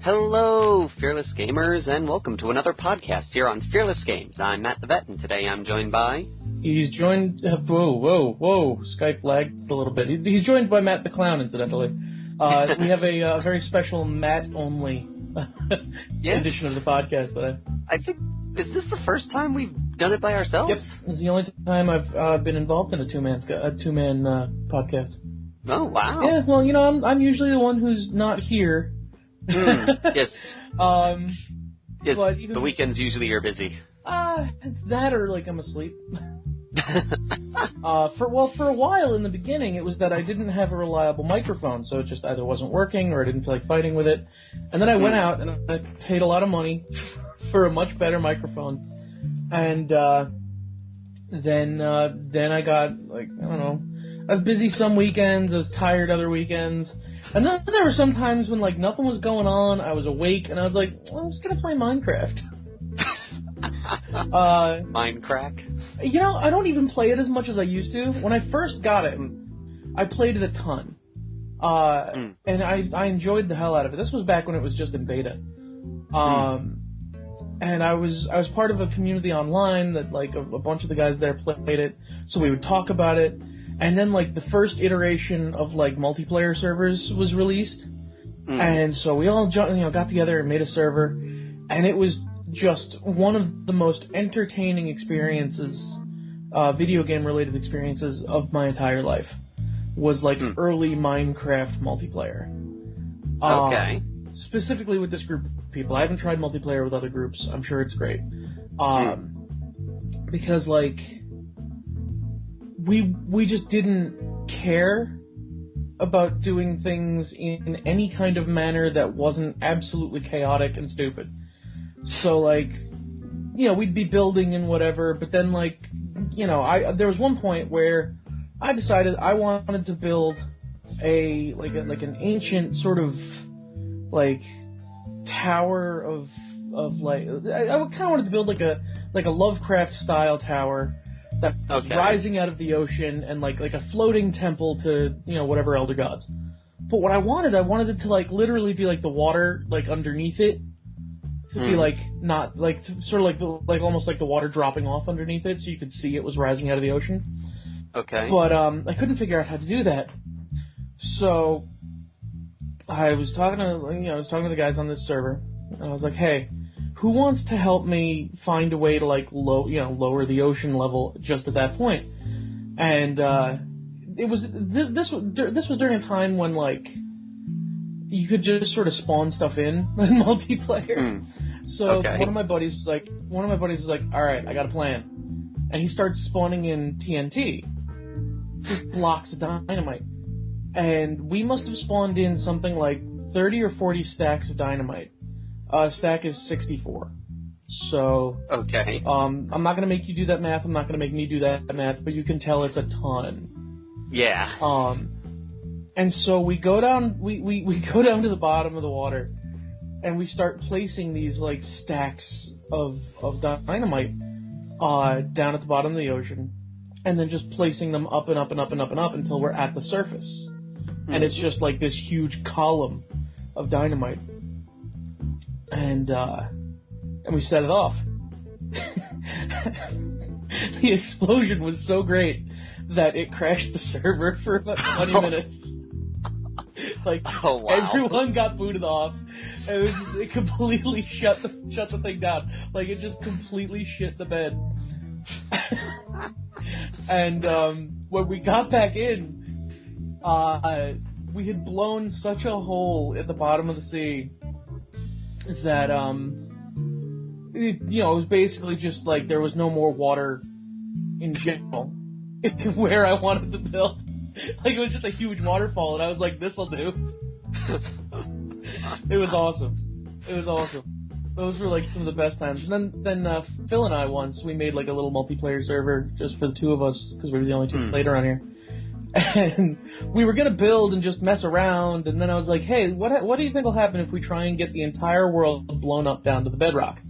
Hello, Fearless Gamers, and welcome to another podcast here on Fearless Games. I'm Matt the Vet, and today I'm joined by... He's joined... Whoa. Skype lagged a little bit. He's joined by Matt the Clown, incidentally. We have a very special Matt-only edition of the podcast today. I think... Is this the first time we've done it by ourselves? Yep. It's the only time I've been involved in a two-man podcast. Oh, wow. Yeah, well, you know, I'm usually the one who's not here. Yes. Yes, but, the weekends usually are busy. It's that or, like, I'm asleep. For a while in the beginning, it was that I didn't have a reliable microphone, so it just either wasn't working or I didn't feel like fighting with it. And then I went out and I paid a lot of money for a much better microphone. And then I got, like, I don't know, I was busy some weekends, I was tired other weekends. And then there were some times when, like, nothing was going on, I was awake, and I was like, well, I'm just gonna play Minecraft. Minecraft? You know, I don't even play it as much as I used to. When I first got it, I played it a ton. And I enjoyed the hell out of it. This was back when it was just in beta. And I was part of a community online that, like, a bunch of the guys there played it, so we would talk about it. And then, like, the first iteration of, like, multiplayer servers was released. And so we all got together and made a server. And it was just one of the most entertaining experiences, video game-related experiences of my entire life. Was, like, early Minecraft multiplayer. Okay. Specifically with this group of people. I haven't tried multiplayer with other groups. I'm sure it's great. Because, like... We just didn't care about doing things in any kind of manner that wasn't absolutely chaotic and stupid. So, like, you know, we'd be building and whatever, but then, like, you know, there was one point where I decided I wanted to build an ancient sort of, like, tower of like, I kind of wanted to build like a Lovecraft-style tower that was rising out of the ocean and like a floating temple to, you know, whatever elder gods. But what I wanted it to, like, literally be like the water, like, underneath it. To be like, not, like, sort of like almost like the water dropping off underneath it so you could see it was rising out of the ocean. Okay. But, I couldn't figure out how to do that. So, I was talking to the guys on this server, and I was like, hey, who wants to help me find a way to, like, lower the ocean level just at that point? And this was during a time when, like, you could just sort of spawn stuff in multiplayer. So one of my buddies was like, all right, I got a plan, and he starts spawning in TNT, just blocks of dynamite, and we must have spawned in something like 30 or 40 stacks of dynamite. Stack is 64. So, I'm not going to make you do that math. I'm not going to make me do that math, but you can tell it's a ton. Yeah. And so we go down, we go down to the bottom of the water, and we start placing these, like, stacks of dynamite, down at the bottom of the ocean, and then just placing them up and up and up and up and up until we're at the surface. And it's just like this huge column of dynamite. And we set it off. The explosion was so great that it crashed the server for about 20 minutes. Like, everyone got booted off. And it completely shut the thing down. Like, it just completely shit the bed. And when we got back in, we had blown such a hole at the bottom of the sea that, it was basically just like there was no more water in general where I wanted to build. Like, it was just a huge waterfall, and I was like, this'll do. It was awesome. It was awesome. Those were, like, some of the best times. And then Phil and I we made, like, a little multiplayer server just for the two of us, because we were the only two played around here. And we were gonna build and just mess around, and then I was like, hey, what do you think will happen if we try and get the entire world blown up down to the bedrock?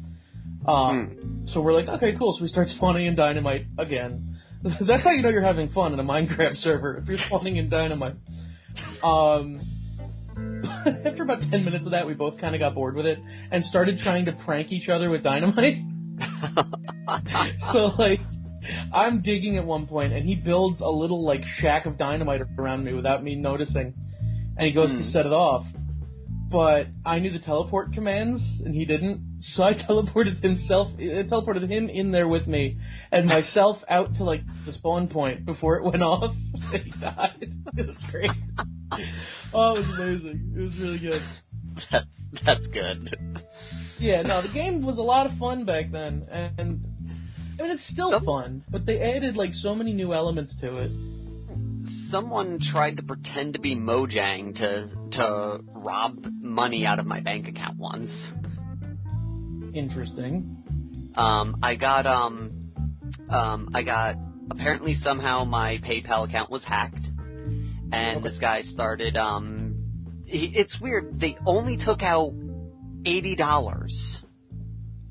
So we're like, okay, cool, so we start spawning in dynamite again. That's how you know you're having fun in a Minecraft server, if you're spawning in dynamite. after about 10 minutes of that, we both kind of got bored with it and started trying to prank each other with dynamite. So, like, I'm digging at one point, and he builds a little, like, shack of dynamite around me without me noticing, and he goes to set it off. But I knew the teleport commands, and he didn't, so I teleported him in there with me, and myself out to, like, the spawn point before it went off, and he died. It was great. Oh, it was amazing. It was really good. That's good. Yeah, no, the game was a lot of fun back then, and I mean, it's still fun, but they added, like, so many new elements to it. Someone tried to pretend to be Mojang to rob money out of my bank account once. Interesting. I got apparently somehow my PayPal account was hacked, and this guy started, it's weird, they only took out $80.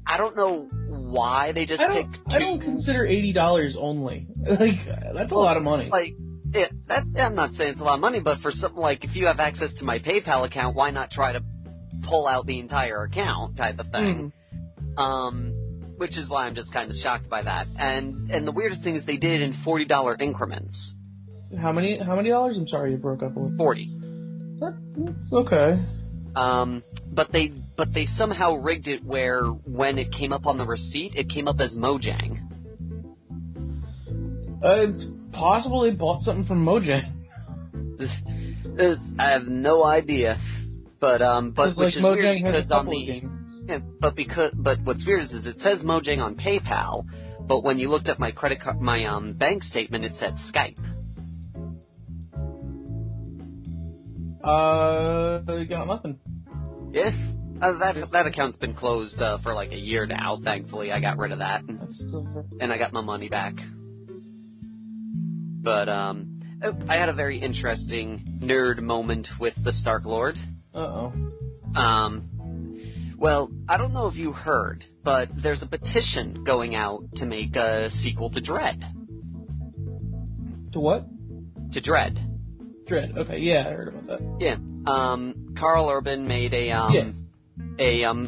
I don't know why they just picked two. I don't consider $80 only. Like, that's a lot of money. Like, yeah, I'm not saying it's a lot of money, but for something like, if you have access to my PayPal account, why not try to pull out the entire account type of thing? Which is why I'm just kind of shocked by that. And the weirdest thing is they did it in $40 increments. How many dollars? I'm sorry, you broke up a little. 40. That's okay. But they somehow rigged it where when it came up on the receipt, it came up as Mojang. It's possible they bought something from Mojang. I have no idea. But which like, is Mojang weird has because a on couple the of games. yeah, but what's weird is it says Mojang on PayPal, but when you looked at my credit card, my bank statement, it said Skype. Got nothing. Yes. That account's been closed for like a year now, thankfully. I got rid of that. And I got my money back. But, I had a very interesting nerd moment with the Stark Lord. Uh-oh. Well, I don't know if you heard, but there's a petition going out to make a sequel to Dread. To what? To Dread. Dread. Okay, yeah, I heard about that. Yeah. Carl Urban made a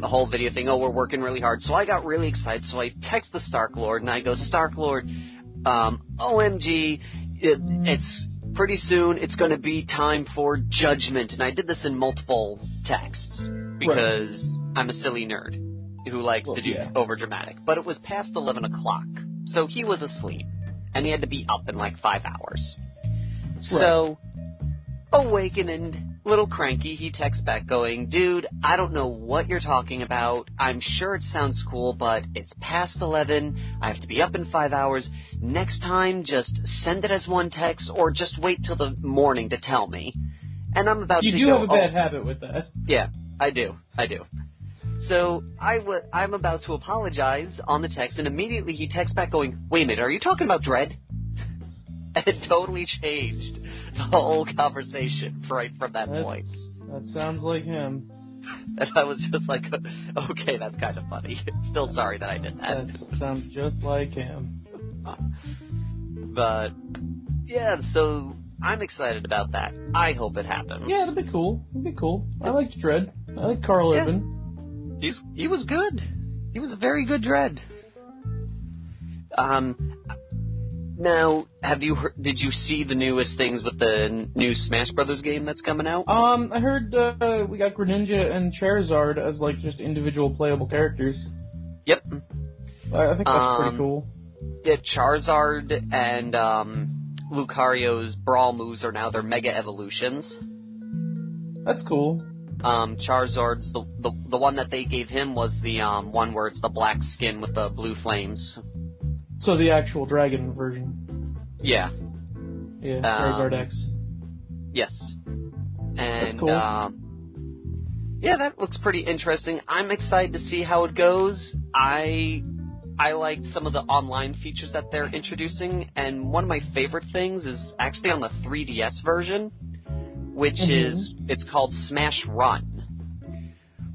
whole video thing, oh, we're working really hard. So I got really excited, so I text the Stark Lord, and I go, Stark Lord, OMG, it's pretty soon, it's going to be time for judgment. And I did this in multiple texts, because I'm a silly nerd who likes to do over-dramatic. But it was past 11 o'clock, so he was asleep, and he had to be up in like 5 hours. So, awakened and little cranky, he texts back going, dude, I don't know what you're talking about. I'm sure it sounds cool, but it's past 11. I have to be up in 5 hours. Next time, just send it as one text, or just wait till the morning to tell me. And I'm about to go... You do have a bad habit with that. Yeah, I do. So, I'm about to apologize on the text, and immediately he texts back going, wait a minute, are you talking about Dread? And it totally changed the whole conversation right from that point. That sounds like him. And I was just like, okay, that's kind of funny. Still sorry that I did that. That sounds just like him. But, yeah, so I'm excited about that. I hope it happens. Yeah, that'd be cool. I liked Dread. I like Carl Urban. He was good. He was a very good Dread. Now, did you see the newest things with the new Smash Brothers game that's coming out? I heard we got Greninja and Charizard as like just individual playable characters. Yep. I think that's pretty cool. Yeah, Charizard and Lucario's Brawl moves are now their Mega Evolutions. That's cool. Charizard's the one that they gave him was the one where it's the black skin with the blue flames. So the actual dragon version. Yeah. Yeah, Charizard X. Yes. And, that's cool. Yeah, that looks pretty interesting. I'm excited to see how it goes. I liked some of the online features that they're introducing, and one of my favorite things is actually on the 3DS version, which is, it's called Smash Run.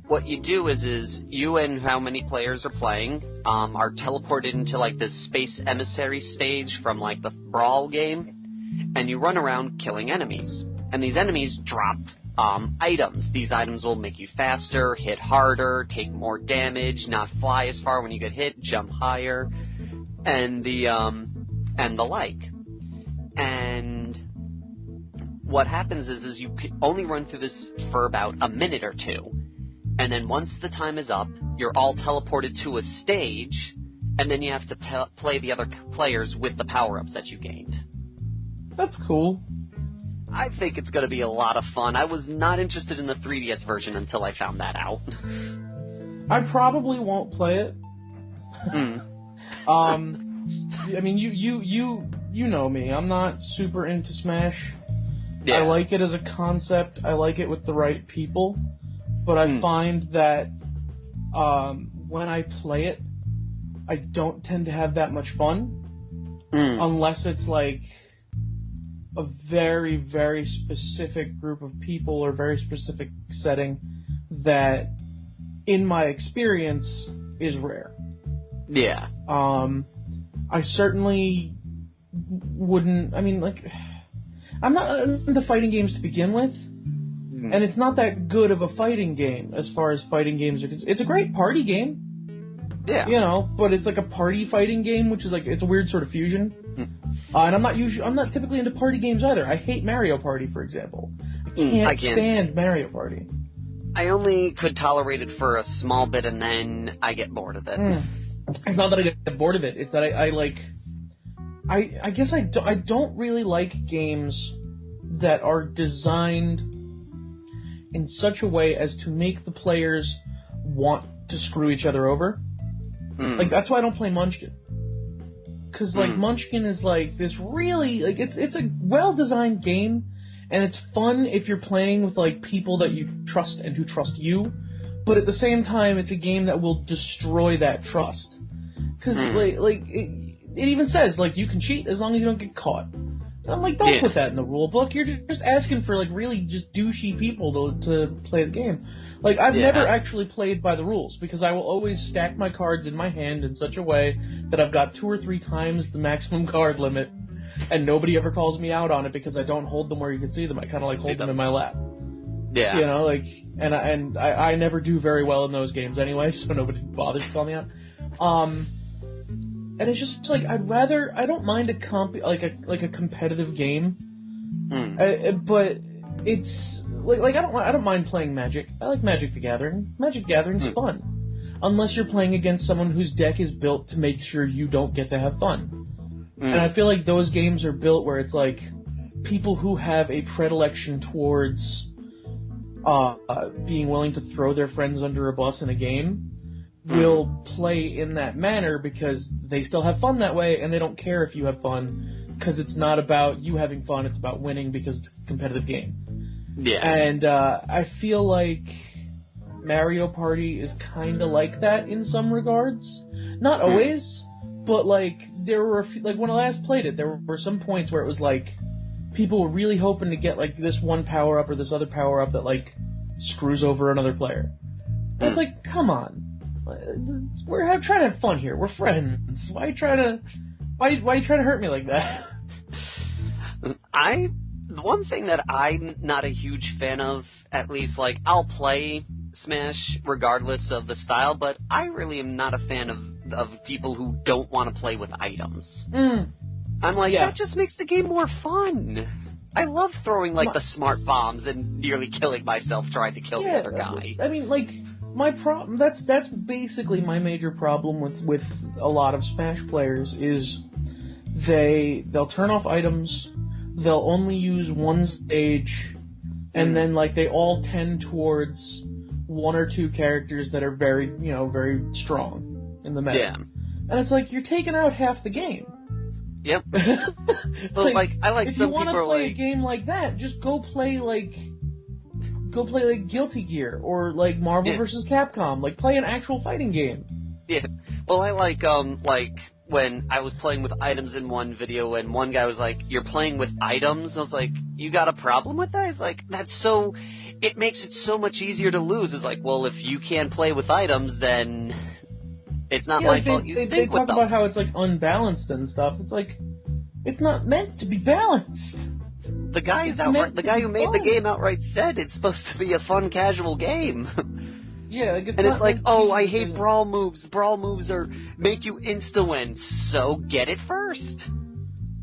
What you do is you and how many players are playing are teleported into like this space emissary stage from like the Brawl game, and you run around killing enemies. And these enemies drop items. These items will make you faster, hit harder, take more damage, not fly as far when you get hit, jump higher, and the like. And what happens is you only run through this for about a minute or two, and then once the time is up, you're all teleported to a stage, and then you have to play the other players with the power-ups that you gained. That's cool. I think it's going to be a lot of fun. I was not interested in the 3DS version until I found that out. I probably won't play it. I mean, you know me. I'm not super into Smash. Yeah. I like it as a concept. I like it with the right people. But I find that when I play it, I don't tend to have that much fun. Unless it's like a very, very specific group of people or very specific setting that, in my experience, is rare. Yeah. I certainly wouldn't... I mean, like... I'm not into fighting games to begin with, and it's not that good of a fighting game as far as fighting games are concerned. It's a great party game. Yeah. You know, but it's like a party fighting game, which is like... It's a weird sort of fusion. And I'm not typically into party games either. I hate Mario Party, for example. I can't stand Mario Party. I only could tolerate it for a small bit, and then I get bored of it. It's not that I get bored of it. It's that I guess I don't really like games that are designed in such a way as to make the players want to screw each other over. Like, that's why I don't play Munchkin. Because, like, Munchkin is, like, this really... Like, it's a well-designed game, and it's fun if you're playing with, like, people that you trust and who trust you, but at the same time, it's a game that will destroy that trust. Because, it even says, like, you can cheat as long as you don't get caught. And I'm like, don't put that in the rule book. You're just asking for, like, really just douchey people to play the game. Like, I've never actually played by the rules, because I will always stack my cards in my hand in such a way that I've got 2 or 3 times the maximum card limit, and nobody ever calls me out on it because I don't hold them where you can see them. I kind of like hold them in my lap. Yeah. You know, like, and I never do very well in those games anyway, so nobody bothers to call me out. And it's just like, I don't mind a competitive game, but it's like I don't mind playing Magic. I like Magic the Gathering. Magic the Gathering's fun, unless you're playing against someone whose deck is built to make sure you don't get to have fun. And I feel like those games are built where it's like people who have a predilection towards being willing to throw their friends under a bus in a game will play in that manner because they still have fun that way, and they don't care if you have fun, because it's not about you having fun, it's about winning because it's a competitive game. Yeah. And I feel like Mario Party is kind of like that in some regards. Not always, but like there were like when I last played it, there were some points where it was like people were really hoping to get like this one power up or this other power up that like screws over another player. And it's like, come on. We're trying to have fun here. We're friends. Why are you trying to hurt me like that? The one thing that I'm not a huge fan of, at least, like, I'll play Smash regardless of the style, but I really am not a fan of people who don't want to play with items. I'm like, that just makes the game more fun. I love throwing, like, the smart bombs and nearly killing myself trying to kill the other guy. I mean, like... My problem, that's basically my major problem with a lot of Smash players is they'll turn off items, they'll only use one stage, and then like they all tend towards 1 or 2 characters that are very strong in the meta. Yeah. And it's like you're taking out half the game. Yep. Well, I like if some you want people to play a game like that, just go play like Guilty Gear or like Marvel vs. Capcom. Like play an actual fighting game. Yeah. Well, I like when I was playing with items in one video and one guy was like, "You're playing with items?" I was like, "You got a problem with that?" He's like, it makes it so much easier to lose. It's like, well, if you can't play with items, then it's not my fault you stink with them. They talk about how it's like unbalanced and stuff. It's like, it's not meant to be balanced. The guy who made the game outright said it's supposed to be a fun, casual game. Yeah, it's like, oh, I hate brawl moves. Brawl moves make you insta-win, so get it first.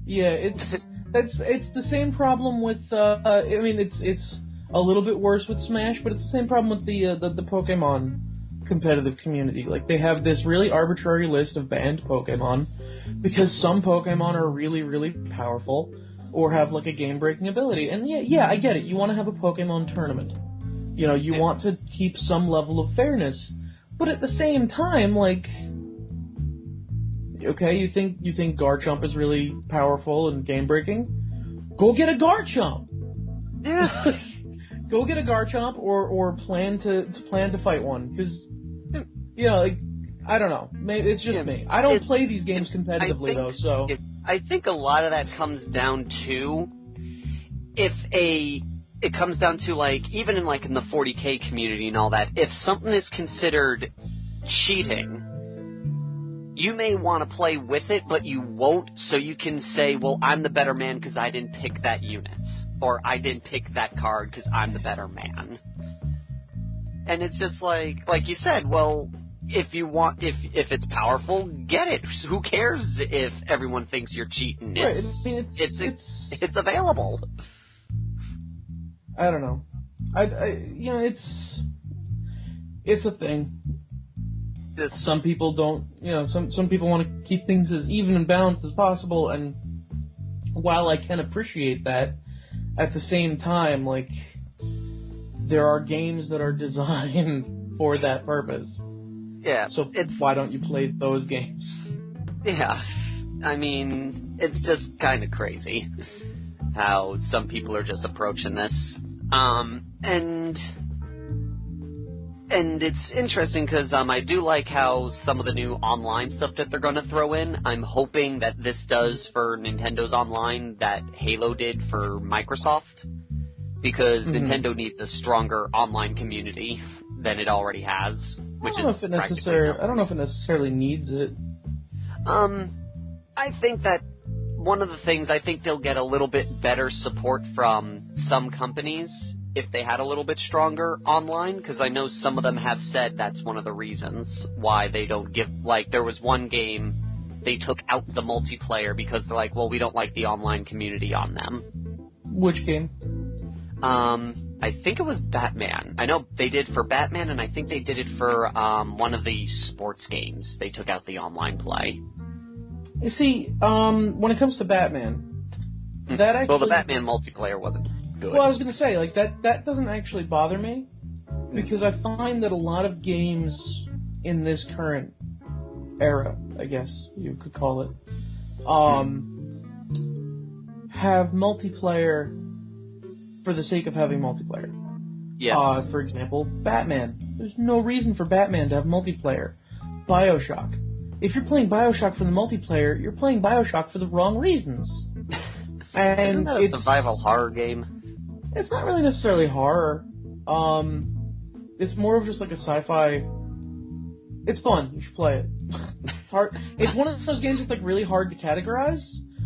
Yeah, it's the same problem with. I mean, it's a little bit worse with Smash, but it's the same problem with the Pokemon competitive community. Like, they have this really arbitrary list of banned Pokemon because some Pokemon are really, really powerful or have like a game-breaking ability. And yeah, I get it. You want to have a Pokemon tournament. You know, you want to keep some level of fairness, but at the same time, like, okay, you think Garchomp is really powerful and game-breaking? Go get a Garchomp. Yeah. Go get a Garchomp, or plan to fight one, because you know, like, I don't know, maybe it's just me. I don't play these games competitively though, so I think a lot of that comes down to it comes down to, like, even in the 40K community and all that, if something is considered cheating, you may want to play with it, but you won't, so you can say, well, I'm the better man because I didn't pick that unit. Or I didn't pick that card because I'm the better man. And it's just like you said, well, if it's powerful, get it. Who cares if everyone thinks you're cheating? Right, it's available. I don't know. You know, it's a thing. Some people don't, you know, some people want to keep things as even and balanced as possible, and while I can appreciate that, at the same time, like, there are games that are designed for that purpose. Yeah. So why don't you play those games? Yeah. I mean, it's just kind of crazy how some people are just approaching this. And it's interesting because I do like how some of the new online stuff that they're going to throw in. I'm hoping that this does for Nintendo's online that Halo did for Microsoft, because Nintendo needs a stronger online community than it already has. I don't know if it necessarily needs it. I think that one of the things, I think they'll get a little bit better support from some companies if they had a little bit stronger online, because I know some of them have said that's one of the reasons why they don't give, like, there was one game they took out the multiplayer because they're like, well, we don't like the online community on them. Which game? I think it was Batman. I know they did for Batman, and I think they did it for one of the sports games. They took out the online play. You see, when it comes to Batman, that actually... Well, the Batman multiplayer wasn't good. Well, I was going to say, like, that doesn't actually bother me, because I find that a lot of games in this current era, I guess you could call it, have multiplayer for the sake of having multiplayer. Yes. For example, Batman. There's no reason for Batman to have multiplayer. BioShock. If you're playing BioShock for the multiplayer, you're playing BioShock for the wrong reasons. And isn't that a survival horror game? It's not really necessarily horror. It's more of just like a sci-fi. It's fun. You should play it. It's hard. It's one of those games that's like really hard to categorize,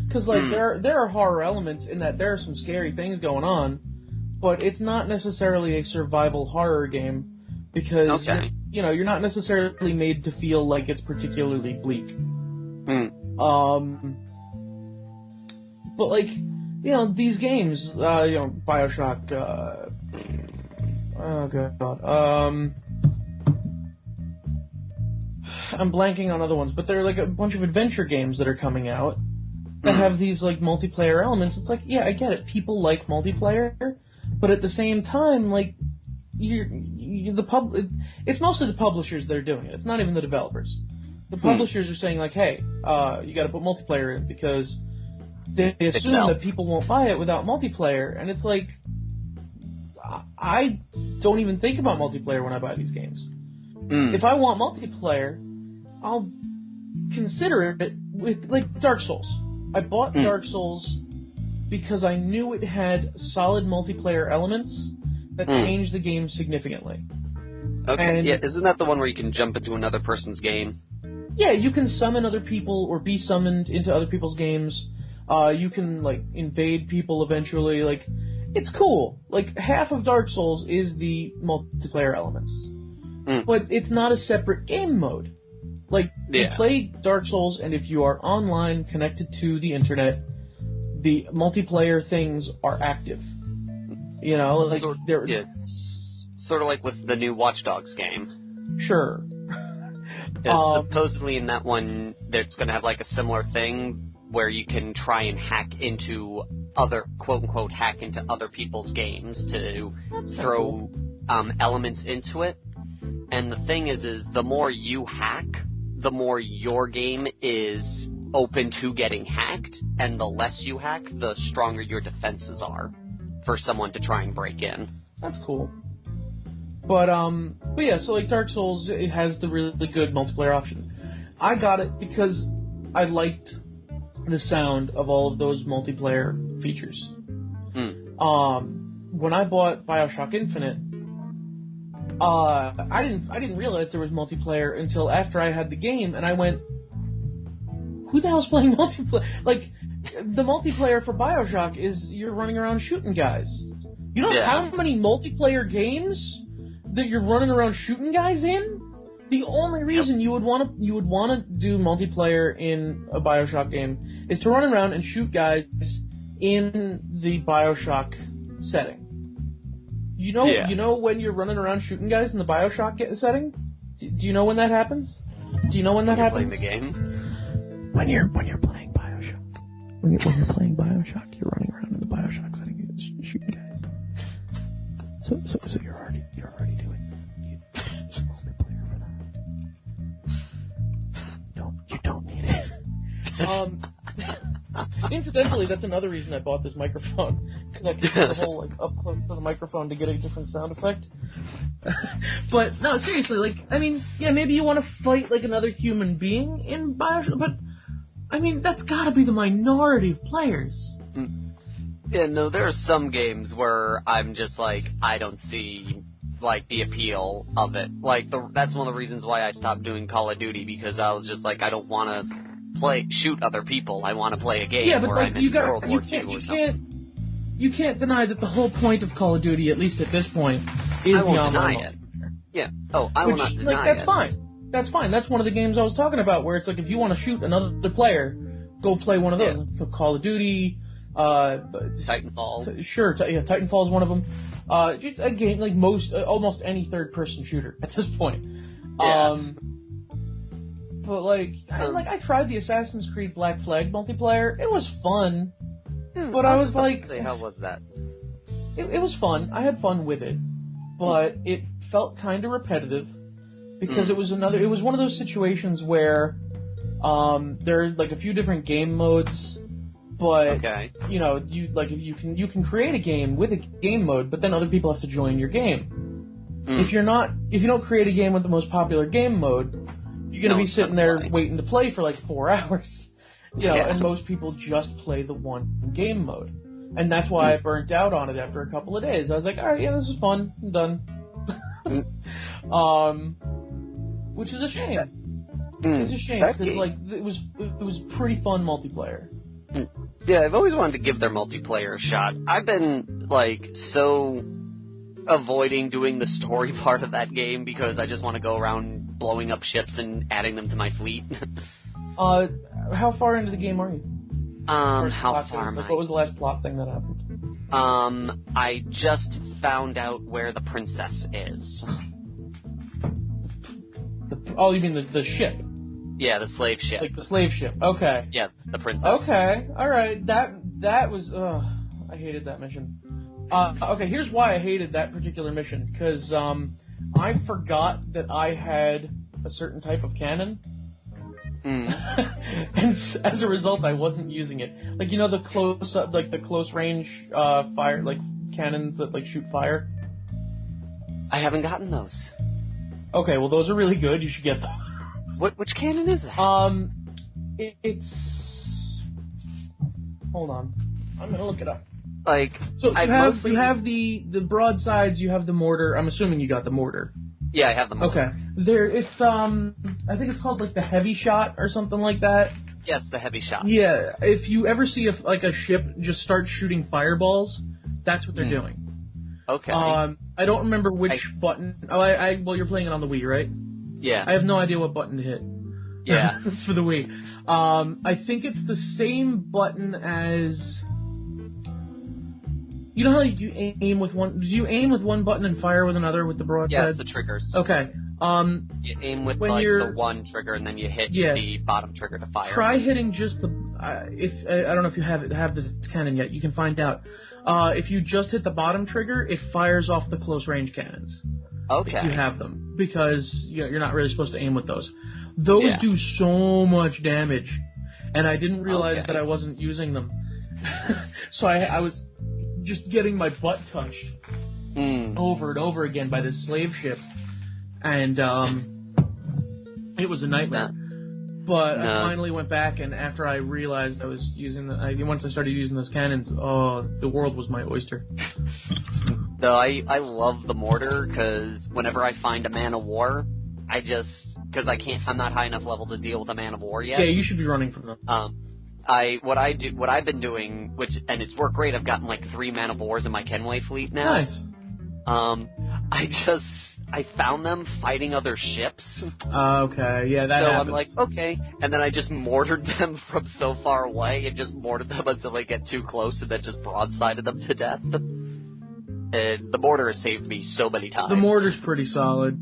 because like there are horror elements in that there are some scary things going on, but it's not necessarily a survival horror game because you're not necessarily made to feel like it's particularly bleak. But like, these games, BioShock, oh god, I'm blanking on other ones, but there are like a bunch of adventure games that are coming out that have these like multiplayer elements. It's like, yeah, I get it, people like multiplayer, but at the same time, like, it's mostly the publishers that are doing it. It's not even the developers. The publishers are saying like, hey, you got to put multiplayer in because they assume that people won't buy it without multiplayer, and it's like, I don't even think about multiplayer when I buy these games. If I want multiplayer, I'll consider it with, like, Dark Souls. I bought Dark Souls because I knew it had solid multiplayer elements that changed the game significantly. Okay, and isn't that the one where you can jump into another person's game? Yeah, you can summon other people or be summoned into other people's games. You can, like, invade people eventually. Like, it's cool. Like, half of Dark Souls is the multiplayer elements. But it's not a separate game mode. Like, you play Dark Souls, and if you are online, connected to the internet, the multiplayer things are active. You know, like, they're... Yeah. Sort of like with the new Watch Dogs game. Sure. Supposedly in that one, it's going to have, like, a similar thing where you can try and hack into other, quote-unquote, hack into other people's games to throw elements into it. And the thing is the more you hack, the more your game is open to getting hacked, and the less you hack, the stronger your defenses are for someone to try and break in. That's cool. But yeah, so, like, Dark Souls, it has the really good multiplayer options. I got it because I liked the sound of all of those multiplayer features. When I bought BioShock Infinite, I didn't realize there was multiplayer until after I had the game, and I went, who the hell's playing multiplayer? Like, the multiplayer for BioShock is you're running around shooting guys. You know how many multiplayer games that you're running around shooting guys in? The only reason you would want to do multiplayer in a BioShock game is to run around and shoot guys in the BioShock setting. You know when you're running around shooting guys in the BioShock setting? Do you know when that happens? Do you know when that happens? Playing the game. When you're playing BioShock. When you're playing BioShock, you're running around in the BioShock setting and shooting guys. So you're already doing multiplayer for that. You don't need it. Incidentally, that's another reason I bought this microphone, because I could get the whole, like, up close to the microphone to get a different sound effect. But no, seriously, like, I mean, yeah, maybe you want to fight like another human being in BioShock, but I mean, that's got to be the minority of players. Yeah, no, there are some games where I'm just like, I don't see, like, the appeal of it. Like, that's one of the reasons why I stopped doing Call of Duty, because I was just like, I don't want to shoot other people. I want to play a game where I'm in World War II or something. You can't deny that the whole point of Call of Duty, at least at this point, is the online multiplayer. Yeah. Oh, I will not deny it. Like, that's fine. That's fine. That's one of the games I was talking about, where it's like, if you want to shoot another player, go play one of those. Yeah. Call of Duty, Titanfall. Sure, Titanfall is one of them. Just a game like almost any third-person shooter at this point. Yeah. But like I tried the Assassin's Creed Black Flag multiplayer. It was fun, but I was like, how was that? It was fun. I had fun with it, but it felt kind of repetitive because it was one of those situations where there's like a few different game modes. But you know, you can create a game with a game mode, but then other people have to join your game. If you don't create a game with the most popular game mode, you're gonna be sitting there waiting to play for like 4 hours. You know, and most people just play the one game mode, and that's why I burnt out on it after a couple of days. I was like, all right, yeah, this is fun, I'm done. Which is a shame. It's a shame because like it was pretty fun multiplayer. Yeah, I've always wanted to give their multiplayer a shot. I've been, like, so avoiding doing the story part of that game because I just want to go around blowing up ships and adding them to my fleet. How far into the game are you? How far am I? What was the last plot thing that happened? I just found out where the princess is. You mean the ship? Yeah, the slave ship. Like the slave ship. Okay. Yeah, the princess. Okay. All right. That was. I hated that mission. Okay. Here's why I hated that particular mission. Because I forgot that I had a certain type of cannon. And as a result, I wasn't using it. Like, you know, the close range fire, like cannons that like shoot fire. I haven't gotten those. Okay. Well, those are really good. You should get them. Which cannon is that? It's... Hold on. I'm gonna look it up. Like, so you have the broadsides, you have the mortar. I'm assuming you got the mortar. Yeah, I have the mortar. Okay. I think it's called, like, the heavy shot or something like that. Yes, the heavy shots. Yeah, if you ever see a ship just start shooting fireballs, that's what they're doing. Okay. I don't remember which button. Well, you're playing it on the Wii, right? Yeah. I have no idea what button to hit. Yeah. For the Wii. I think it's the same button as... You know how you aim with one... Do you aim with one button and fire with another with the broadside? Yeah, the triggers. Okay. You aim with the one trigger and then you hit the bottom trigger to fire. Try hitting just the... I don't know if you have this cannon yet. You can find out. If you just hit the bottom trigger, it fires off the close range cannons. Okay. If you have them. Because you're not really supposed to aim with those. Those do so much damage. And I didn't realize that I wasn't using them. So I was just getting my butt touched over and over again by this slave ship. And it was a nightmare. But I finally went back, and after I realized I was using once I started using those cannons, the world was my oyster. No, I love the mortar, because whenever I find a man of war, because I'm not high enough level to deal with a man of war yet. Yeah, you should be running from them. What I've been doing, and it's worked great. I've gotten like 3 man of wars in my Kenway fleet now. Nice. I found them fighting other ships. Okay, yeah, that happens. So I'm like, okay, and then I just mortared them from so far away, and just mortared them until they get too close, and then just broadsided them to death. And the mortar has saved me so many times. The mortar's pretty solid.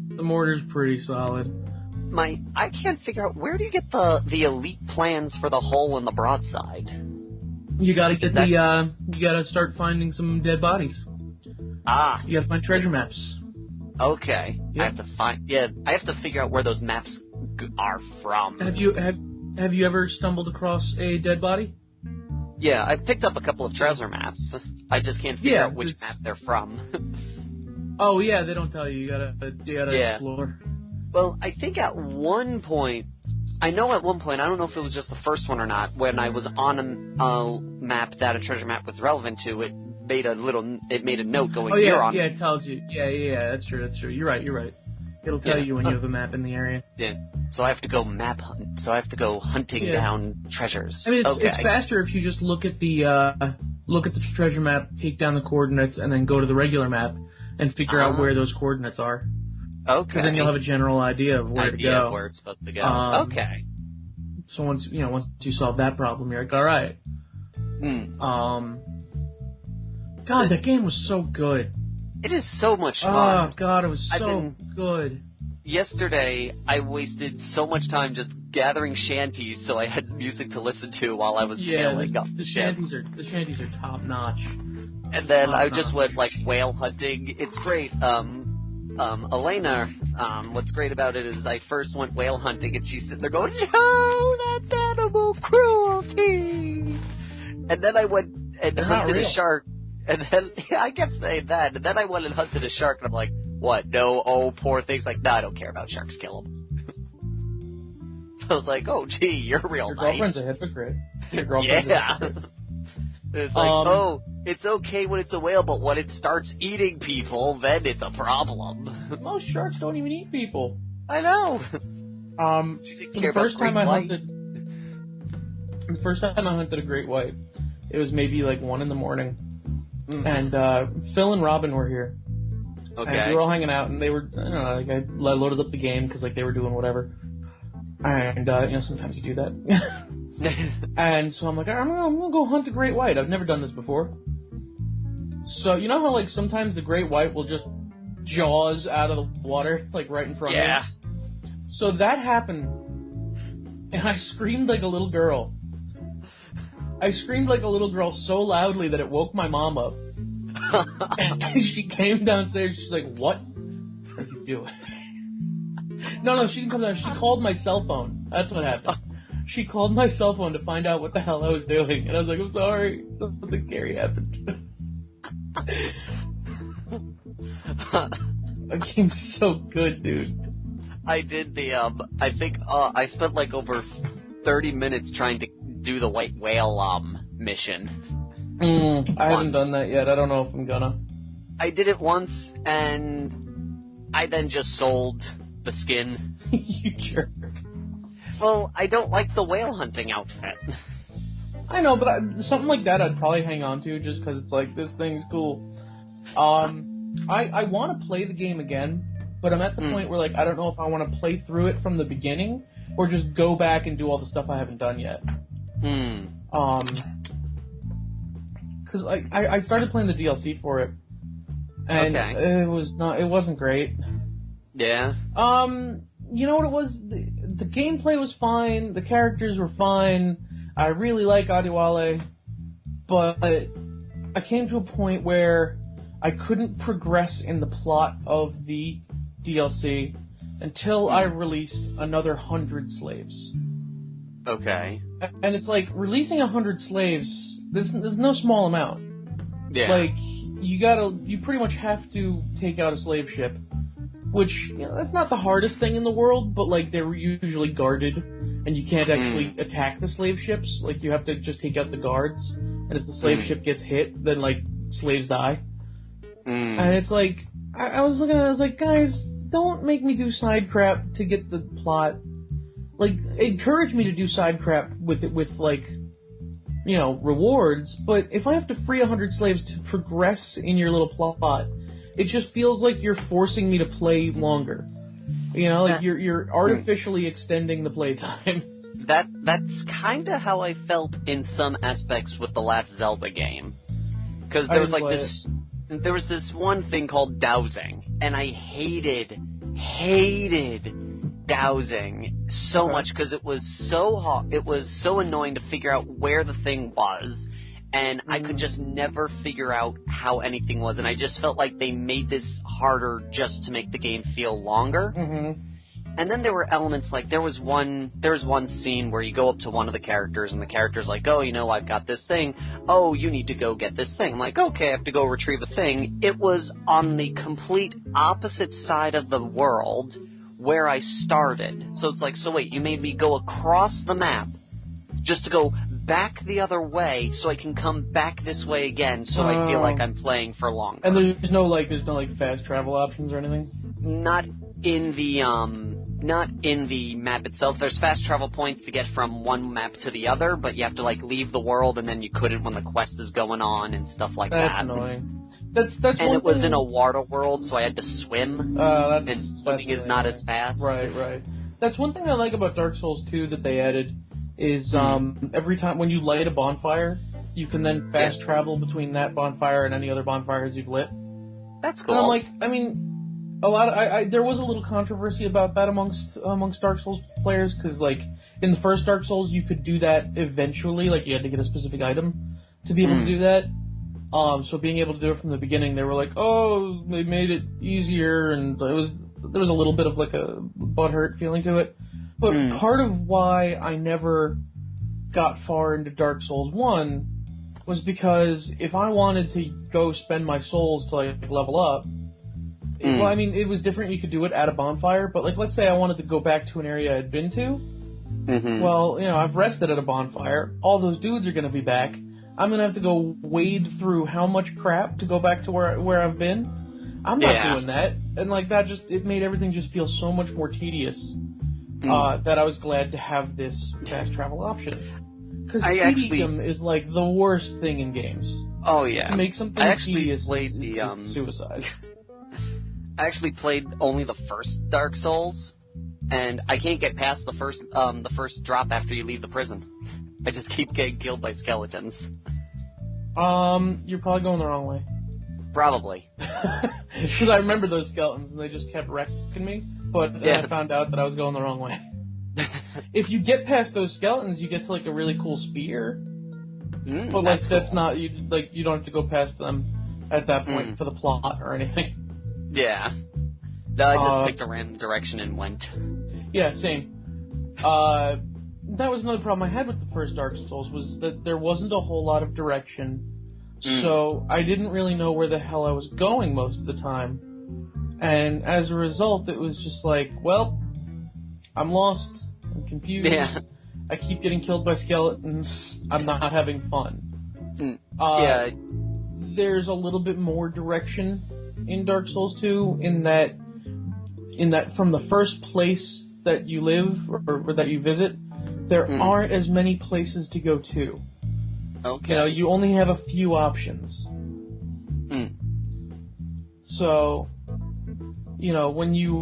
I can't figure out, where do you get the elite plans for the hull and the broadside? You gotta get you gotta start finding some dead bodies. You gotta find treasure maps. Okay. Yep. I have to figure out where those maps are from. Have you ever stumbled across a dead body? Yeah, I've picked up a couple of treasure maps. I just can't figure out which map they're from. Oh yeah, they don't tell you. You gotta explore. Well, I think at one point, I don't know if it was just the first one or not, when I was on a map that a treasure map was relevant to, it made a note going here on. Yeah, it tells you. Yeah, that's true. You're right. It'll tell you when you have a map in the area. Yeah. So I have to go map hunt. So I have to go hunting down treasures. I mean, it's faster if you just look at the treasure map, take down the coordinates, and then go to the regular map and figure out where those coordinates are. Okay. Because then you'll have a general idea of where to go. Where it's supposed to go. Okay. So once you solve that problem, you're like, all right. God, that game was so good. It is so much fun. Oh, God, it was so good. Yesterday, I wasted so much time just gathering shanties so I had music to listen to while I was sailing up the ship. The shanties are top notch. And then I just went, whale hunting. It's great. Elena, what's great about it is I first went whale hunting, and she's sitting there going, "No, that's animal cruelty!" And then I went and hunted a shark. And then, I kept saying that, and then I went and hunted a shark, and I'm like, what, no, oh, poor things? Like, no, I don't care about sharks, kill them. I was like, oh, gee, you're real nice. Your girlfriend's a hypocrite. Your girlfriend's a hypocrite. It's like, it's okay when it's a whale, but when it starts eating people, then it's a problem. Most sharks don't even eat people. I know. The first time I hunted a great white, it was maybe 1 in the morning. And Phil and Robin were here. Okay. And we were all hanging out, and they were, I loaded up the game because they were doing whatever. And sometimes you do that. And so I'm like, I'm gonna go hunt a great white. I've never done this before. So you know how sometimes the great white will just jaws out of the water right in front of you. Yeah. So that happened, and I screamed like a little girl. I screamed like a little girl so loudly that it woke my mom up. And she came downstairs. She's like, "What are you doing?" No, she didn't come down. She called my cell phone. That's what happened. She called my cell phone to find out what the hell I was doing. And I was like, "I'm sorry. Something scary happened." That game's so good, dude. I did I think, I spent over 30 minutes trying to do the white whale, mission. I haven't done that yet. I don't know if I'm gonna. I did it once, and I then just sold the skin. You jerk. Well, I don't like the whale hunting outfit. I know, but something like that I'd probably hang on to just because it's like, this thing's cool. I want to play the game again, but I'm at the point where, like, I don't know if I want to play through it from the beginning or just go back and do all the stuff I haven't done yet. Because I started playing the DLC for it, and it wasn't great. Yeah. You know what it was? The gameplay was fine, the characters were fine, I really like Adiwale, but I came to a point where I couldn't progress in the plot of the DLC until I released another 100 slaves. Okay. And it's like, releasing 100 slaves, there's no small amount. Yeah. Like, you pretty much have to take out a slave ship, which, you know, that's not the hardest thing in the world, but, like, they're usually guarded, and you can't actually attack the slave ships. Like, you have to just take out the guards, and if the slave ship gets hit, then, like, slaves die. And it's like, I was looking at it, I was like, guys, don't make me do side crap to get the plot. Like, encourage me to do side crap with like, you know, rewards, but if I have to free 100 slaves to progress in your little plot, it just feels like you're forcing me to play longer. You know, like you're artificially extending the playtime. That's kind of how I felt in some aspects with the last Zelda game. Because there was like there was this one thing called dowsing, and I hated dowsing so much because it was so hard. It was so annoying to figure out where the thing was, and I could just never figure out how anything was, and I just felt like they made this harder just to make the game feel longer. And then there were elements like there was one scene where you go up to one of the characters and the character's like, oh, you know, I've got this thing. Oh, you need to go get this thing. I'm like, okay, I have to go retrieve a thing. It was on the complete opposite side of the world where I started. So it's like, so wait, you made me go across the map just to go back the other way so I can come back this way again so I feel like I'm playing for longer. And there's no fast travel options or anything? Not in the map itself. There's fast travel points to get from one map to the other, but you have to, like, leave the world, and then you couldn't when the quest is going on and stuff like that. That's annoying. That's and it was in a water world, so I had to swim, and swimming is not as fast. Right. That's one thing I like about Dark Souls 2 that they added, is every time when you light a bonfire, you can then fast travel between that bonfire and any other bonfires you've lit. That's cool. And I'm like, I mean, there was a little controversy about that amongst Dark Souls players, because, like, in the first Dark Souls, you could do that eventually, like, you had to get a specific item to be able to do that. So being able to do it from the beginning, they were like, oh, they made it easier, and there was a little bit of, like, a butthurt feeling to it. But part of why I never got far into Dark Souls 1 was because if I wanted to go spend my souls to, like, level up, well, I mean, it was different. You could do it at a bonfire, but, like, let's say I wanted to go back to an area I'd been to. Well, you know, I've rested at a bonfire. All those dudes are going to be back. I'm going to have to go wade through how much crap to go back to where I've been. I'm not doing that. And, like, it made everything just feel so much more tedious that I was glad to have this fast travel option. Because tedium is, like, the worst thing in games. Oh, yeah. To make something tedious is suicide. I actually played only the first Dark Souls, and I can't get past the first drop after you leave the prison. I just keep getting killed by skeletons. You're probably going the wrong way. Probably. Because I remember those skeletons, and they just kept wrecking me, but then I found out that I was going the wrong way. If you get past those skeletons, you get to, like, a really cool spear. But, like, that's not, you don't have to go past them at that point for the plot or anything. Yeah. I just picked a random direction and went. Yeah, same. That was another problem I had with the first Dark Souls, was that there wasn't a whole lot of direction, so I didn't really know where the hell I was going most of the time. And as a result, it was just like, well, I'm lost, I'm confused, I keep getting killed by skeletons, I'm not having fun. There's a little bit more direction in Dark Souls 2, in that from the first place that you live or that you visit, there aren't as many places to go to. Okay. You know, you only have a few options. So, you know, when you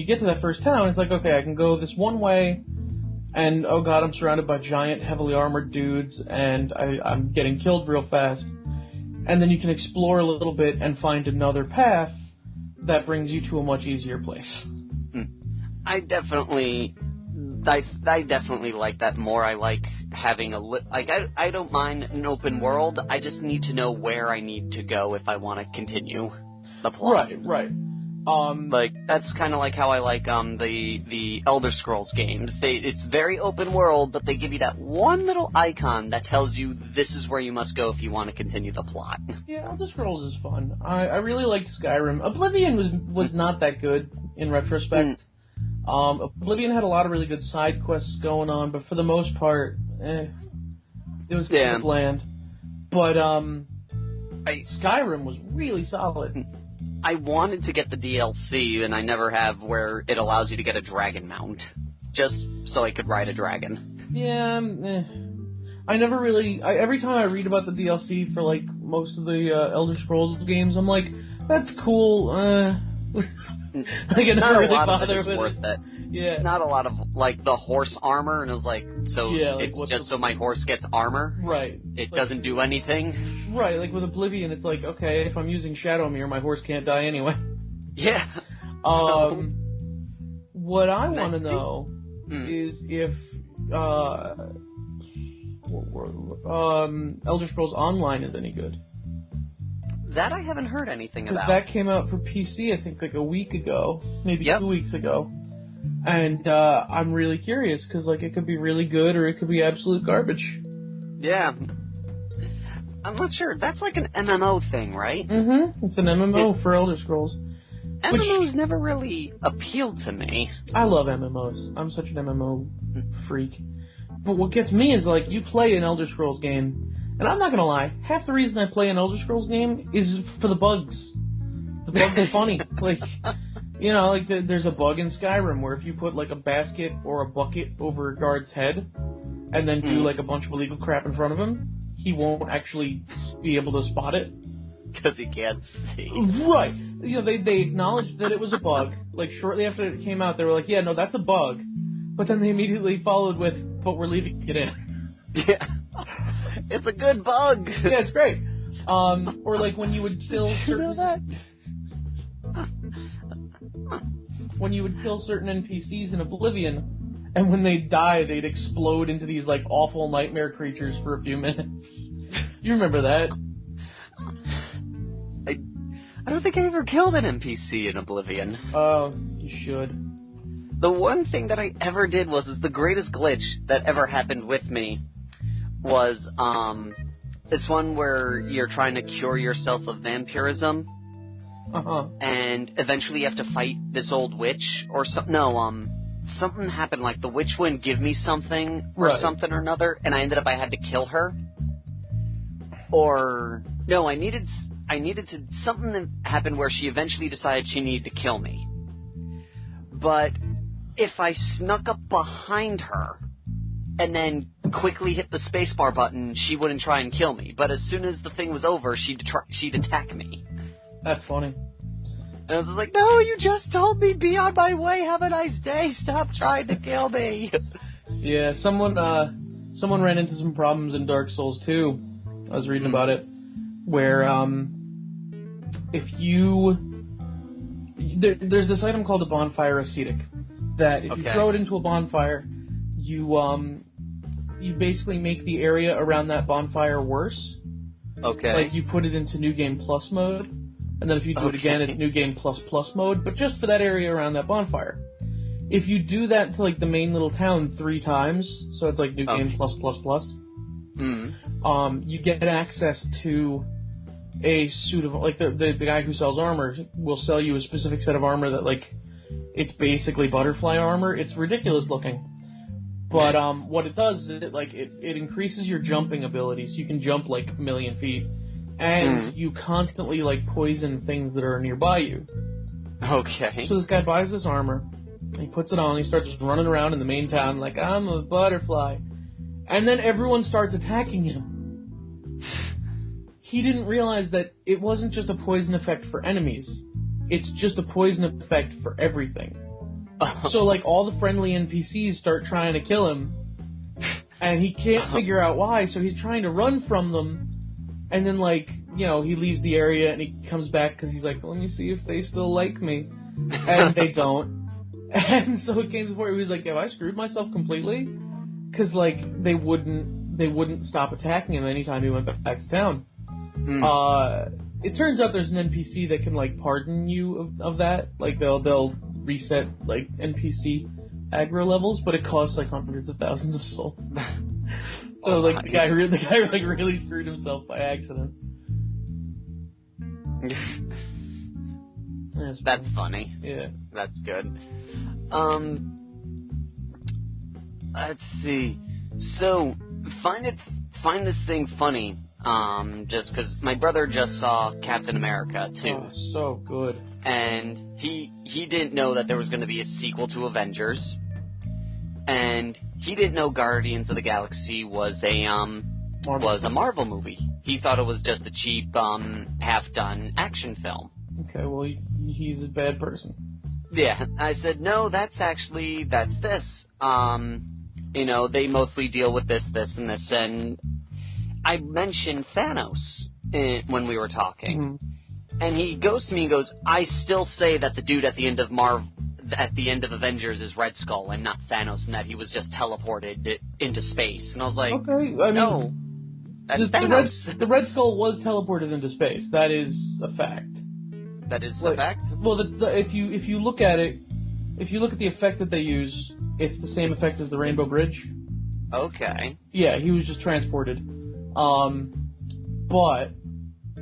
get to that first town, it's like, okay, I can go this one way, and oh god, I'm surrounded by giant, heavily armored dudes, and I'm getting killed real fast. And then you can explore a little bit and find another path that brings you to a much easier place. I definitely like that more. I like having I don't mind an open world. I just need to know where I need to go if I want to continue the plot. Right. Like, that's kind of like how I like the Elder Scrolls games. It's very open world, but they give you that one little icon that tells you this is where you must go if you want to continue the plot. Yeah, Elder Scrolls is fun. I really liked Skyrim. Oblivion was not that good in retrospect. Oblivion had a lot of really good side quests going on, but for the most part, it was kind of bland. But Skyrim was really solid. I wanted to get the DLC, and I never have, where it allows you to get a dragon mount, just so I could ride a dragon. Yeah, I never really... every time I read about the DLC for, like, most of the Elder Scrolls games, I'm like, that's cool, I never really bother with it. Yeah. Not a lot of, like, the horse armor, and it was like, so it's just so my horse gets armor? Right. It doesn't do anything? Right, like with Oblivion, it's like, okay, if I'm using Shadowmere, my horse can't die anyway. Yeah. What I want to know is if Elder Scrolls Online is any good. That I haven't heard anything about. Because that came out for PC, I think, like a week ago, maybe 2 weeks ago. And I'm really curious, because like, it could be really good, or it could be absolute garbage. Yeah. I'm not sure. That's like an MMO thing, right? Mm-hmm. It's an MMO for Elder Scrolls. MMOs never really appealed to me. I love MMOs. I'm such an MMO freak. But what gets me is, like, you play an Elder Scrolls game, and I'm not gonna lie, half the reason I play an Elder Scrolls game is for the bugs. The bugs are funny. Like, you know, like, there's a bug in Skyrim where if you put, like, a basket or a bucket over a guard's head, and then do, like, a bunch of illegal crap in front of him, he won't actually be able to spot it. Because he can't see. Right. You know, they acknowledged that it was a bug. Like, shortly after it came out, they were like, yeah, no, that's a bug. But then they immediately followed with, but we're leaving it in. Yeah. It's a good bug. Yeah, it's great. Or, like, when you would kill certain... You know that? When you would kill certain NPCs in Oblivion... And when they die, they'd explode into these, like, awful nightmare creatures for a few minutes. You remember that? I don't think I ever killed an NPC in Oblivion. Oh, you should. The one thing that I ever did is the greatest glitch that ever happened with me was, this one where you're trying to cure yourself of vampirism. Uh-huh. And eventually you have to fight this old witch, or something happened, like the witch wouldn't give me something, or something or another, and I had to kill her. Or, no, I needed to, something that happened where she eventually decided she needed to kill me. But if I snuck up behind her, and then quickly hit the spacebar button, she wouldn't try and kill me. But as soon as the thing was over, she'd attack me. That's funny. And I was like, no, you just told me be on my way, have a nice day, stop trying to kill me. Yeah, someone ran into some problems in Dark Souls 2. I was reading about it, where, there's this item called a bonfire ascetic, that if you throw it into a bonfire, you basically make the area around that bonfire worse. Okay. Like, you put it into New Game Plus mode, and then if you do it again, it's New Game Plus Plus mode, but just for that area around that bonfire. If you do that to, like, the main little town 3 times, so it's like New Game Plus Plus Plus, you get access to a suit of, like, the guy who sells armor will sell you a specific set of armor that, like, it's basically butterfly armor. It's ridiculous looking. But what it does is it increases your jumping ability, so you can jump like 1 million feet, and you constantly like poison things that are nearby you. Okay. So this guy buys this armor, He puts it on. He starts running around in the main town like, I'm a butterfly. And then everyone starts attacking him. He didn't realize that it wasn't just a poison effect for enemies. It's just a poison effect for everything. So, like, all the friendly NPCs start trying to kill him, and he can't figure out why, so he's trying to run from them, and then, like, you know, he leaves the area, and he comes back because he's like, let me see if they still like me. And they don't. And so it came to the point where he was like, have I screwed myself completely? Because, like, they wouldn't stop attacking him anytime he went back to town. It turns out there's an NPC that can, like, pardon you of that. Like, they'll reset, like, NPC aggro levels, but it costs, like, hundreds of thousands of souls. So, like, the guy really screwed himself by accident. That's funny. Yeah. That's good. Let's see. So, find this thing funny. Just because my brother just saw Captain America, too. Oh, so good. And he didn't know that there was going to be a sequel to Avengers. And he didn't know Guardians of the Galaxy was a Marvel movie. He thought it was just a cheap, half-done action film. Okay, well, he's a bad person. Yeah, I said, no, that's this. You know, they mostly deal with this, and this, and I mentioned Thanos when we were talking, and he goes to me and goes, I still say that the dude at the end of Avengers is Red Skull and not Thanos, and that he was just teleported into space. And I was like, okay, no, that's Thanos. The Red Skull was teleported into space. That is a fact. That is a fact? Well, if you look at it, if you look at the effect that they use, it's the same effect as the Rainbow Bridge. Okay. Yeah, he was just transported. But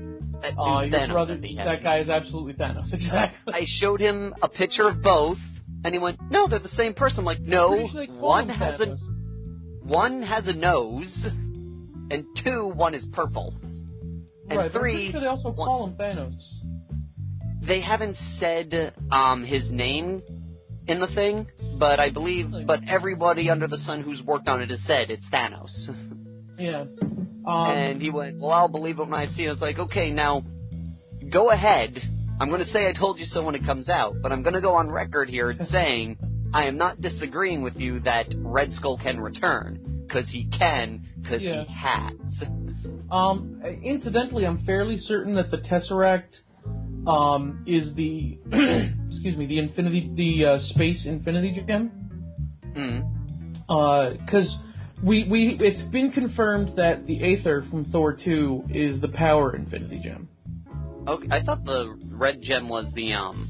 your brother, that guy is absolutely Thanos. Exactly. I showed him a picture of both, and he went, "No, they're the same person." I'm like, no, one has a nose, and one is purple, and right, three. They also call him Thanos. They haven't said his name in the thing, but I believe, everybody under the sun who's worked on it has said it's Thanos. Yeah. And he went, well, I'll believe it when I see it. I was like, okay, now, go ahead. I'm going to say I told you so when it comes out, but I'm going to go on record here saying I am not disagreeing with you that Red Skull can return, because he can, because he has. Incidentally, I'm fairly certain that the Tesseract is the the space infinity gem. Because it's been confirmed that the Aether from Thor 2 is the power infinity gem. Okay, I thought the red gem was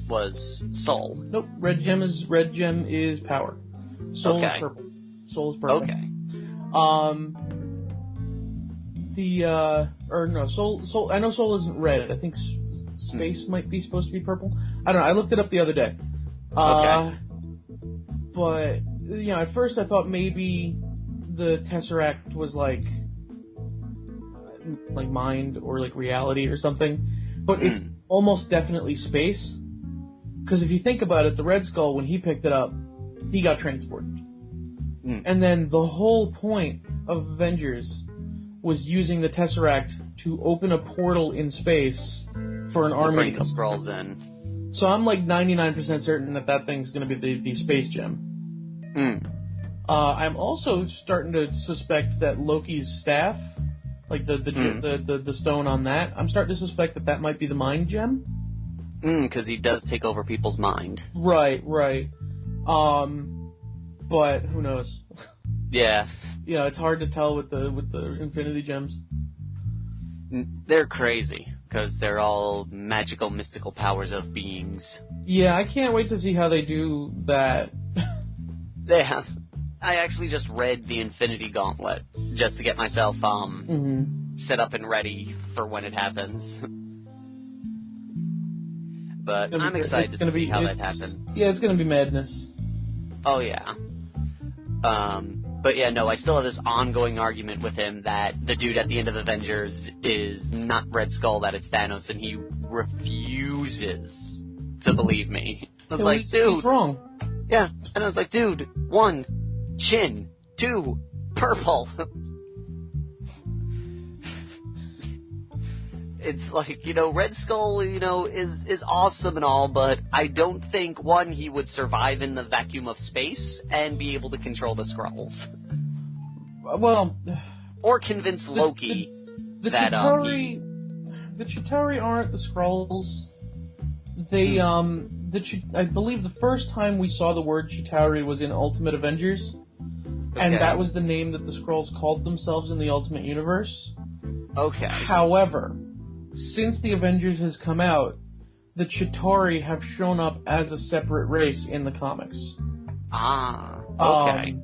was soul. Nope, red gem is power. Soul is purple. Soul is purple. Okay. Soul. I know soul isn't red. I think space might be supposed to be purple. I don't know. I looked it up the other day. Okay. But at first I thought maybe the Tesseract was like mind or like reality or something, but it's almost definitely space. Because if you think about it, the Red Skull, when he picked it up, he got transported, and then the whole point of Avengers was using the Tesseract to open a portal in space for an army to bring the Skrulls in. So I'm like 99% certain that thing's going to be the space gem. I'm also starting to suspect that Loki's staff, like the stone on that, I'm starting to suspect that might be the mind gem. Because he does take over people's mind. Right. But who knows? Yeah. It's hard to tell with the Infinity Gems. They're crazy, because they're all magical, mystical powers of beings. Yeah, I can't wait to see how they do that. Yeah. I actually just read the Infinity Gauntlet, just to get myself, set up and ready for when it happens. But I'm excited to see how that happens. Yeah, it's gonna be madness. Oh, yeah. But yeah, no, I still have this ongoing argument with him that the dude at the end of Avengers is not Red Skull, that it's Thanos, and he refuses to believe me. I was like, dude. He's wrong. Yeah, and I was like, dude, 1, chin, 2, purple. It's like, Red Skull, is awesome and all, but I don't think, 1, he would survive in the vacuum of space and be able to control the Skrulls. Well... Or convince Loki that, The Chitauri aren't the Skrulls. They, I believe the first time we saw the word Chitauri was in Ultimate Avengers, and that was the name that the Skrulls called themselves in the Ultimate Universe. Okay. However, since the Avengers has come out, the Chitauri have shown up as a separate race in the comics. Ah, okay.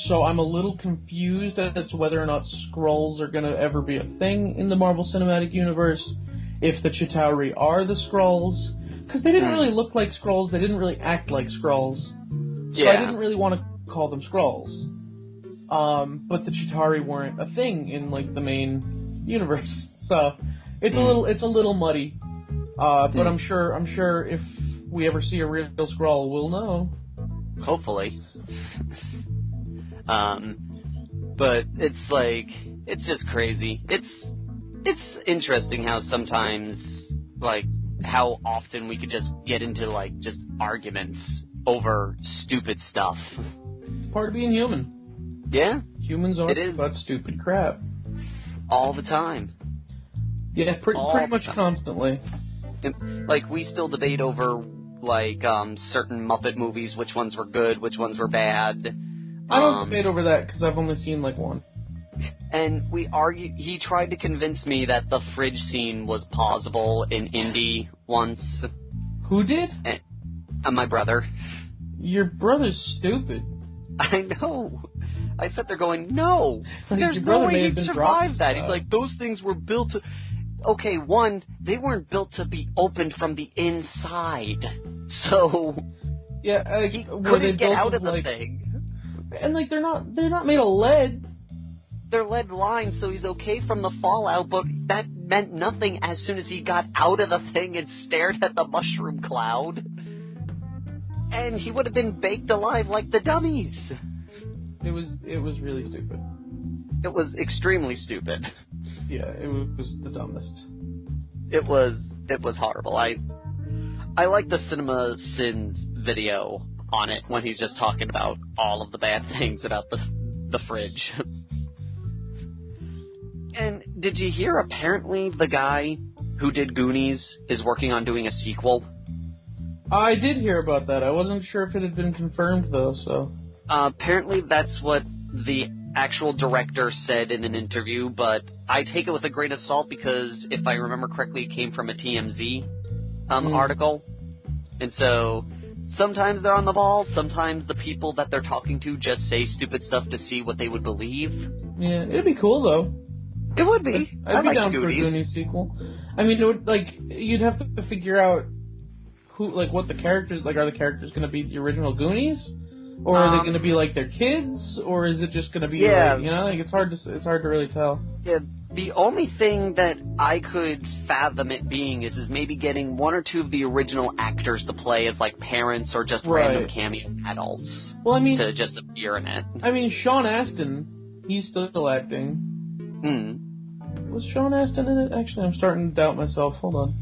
So I'm a little confused as to whether or not Skrulls are going to ever be a thing in the Marvel Cinematic Universe, if the Chitauri are the Skrulls, because they didn't really look like Skrulls, they didn't really act like Skrulls, so I didn't really want to call them Skrulls. But the Chitauri weren't a thing in, the main universe, so it's a little muddy. But I'm sure if we ever see a real Skrull, we'll know. Hopefully. But it's just crazy. It's interesting how sometimes, how often we could just get into, just arguments over stupid stuff. It's part of being human. Yeah. Humans are about stupid crap. All the time. Yeah, pretty much constantly. We still debate over, certain Muppet movies, which ones were good, which ones were bad. I don't debate over that, because I've only seen, one. And we argue. He tried to convince me that the fridge scene was plausible in Indy once. Who did? My brother. Your brother's stupid. I know. I sat there going, no, there's no way he'd survive that. He's like, those things were built to... Okay, 1, they weren't built to be opened from the inside. So... Yeah, he couldn't get out of the thing. And, they're not made of lead. They're lead lined, so he's okay from the fallout, but that meant nothing as soon as he got out of the thing and stared at the mushroom cloud. And he would have been baked alive like the dummies. It was really stupid. It was extremely stupid. Yeah, it was the dumbest. It was horrible. I like the Cinema Sins video on it when he's just talking about all of the bad things about the fridge. And did you hear apparently the guy who did Goonies is working on doing a sequel? I did hear about that. I wasn't sure if it had been confirmed though, so... Apparently that's what the actual director said in an interview, but I take it with a grain of salt because, if I remember correctly, it came from a TMZ article. And so, sometimes they're on the ball, sometimes the people that they're talking to just say stupid stuff to see what they would believe. Yeah, it'd be cool, though. It would be. I'd be down for a Goonies sequel. I mean, it would, you'd have to figure out who, what the characters, are the characters going to be the original Goonies? Or are they going to be their kids, or is it just going to be it's hard to really tell. Yeah, the only thing that I could fathom it being is maybe getting 1 or 2 of the original actors to play as parents or just random cameo adults. Well, I mean, to just appear in it. I mean, Sean Astin, he's still acting. Was Sean Astin in it? Actually, I'm starting to doubt myself. Hold on.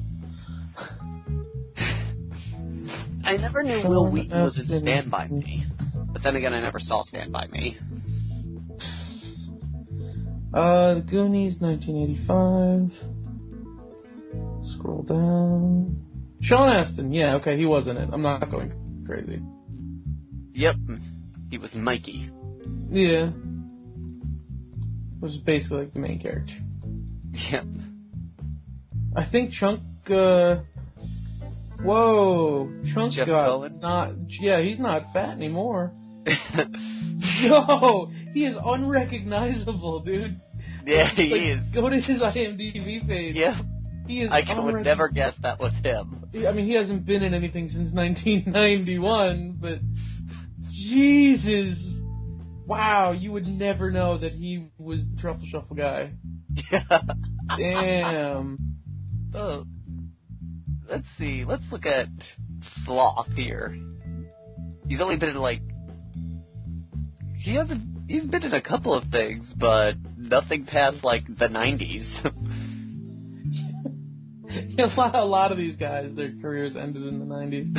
I never knew Sean Will Wheaton was in Astin. Stand By Me. But then again, I never saw Stand By Me. The Goonies, 1985. Scroll down. Sean Astin, yeah, okay, he was in it. I'm not going crazy. Yep, he was Mikey. Yeah. Which is basically the main character. Yep. I think Chunk, whoa, Chunk Jeff got Cohen? he's not fat anymore. Yo, he is unrecognizable, dude. Yeah, he is. Go to his IMDb page. Yeah. He is I would never guess that was him. I mean, he hasn't been in anything since 1991, but Jesus. Wow, you would never know that he was the Truffle Shuffle guy. Yeah. Damn. Let's see. Let's look at Sloth here. He's only been in, like... He's been in a couple of things, but nothing past, like, the 90s. Yeah, a lot of these guys, their careers ended in the 90s.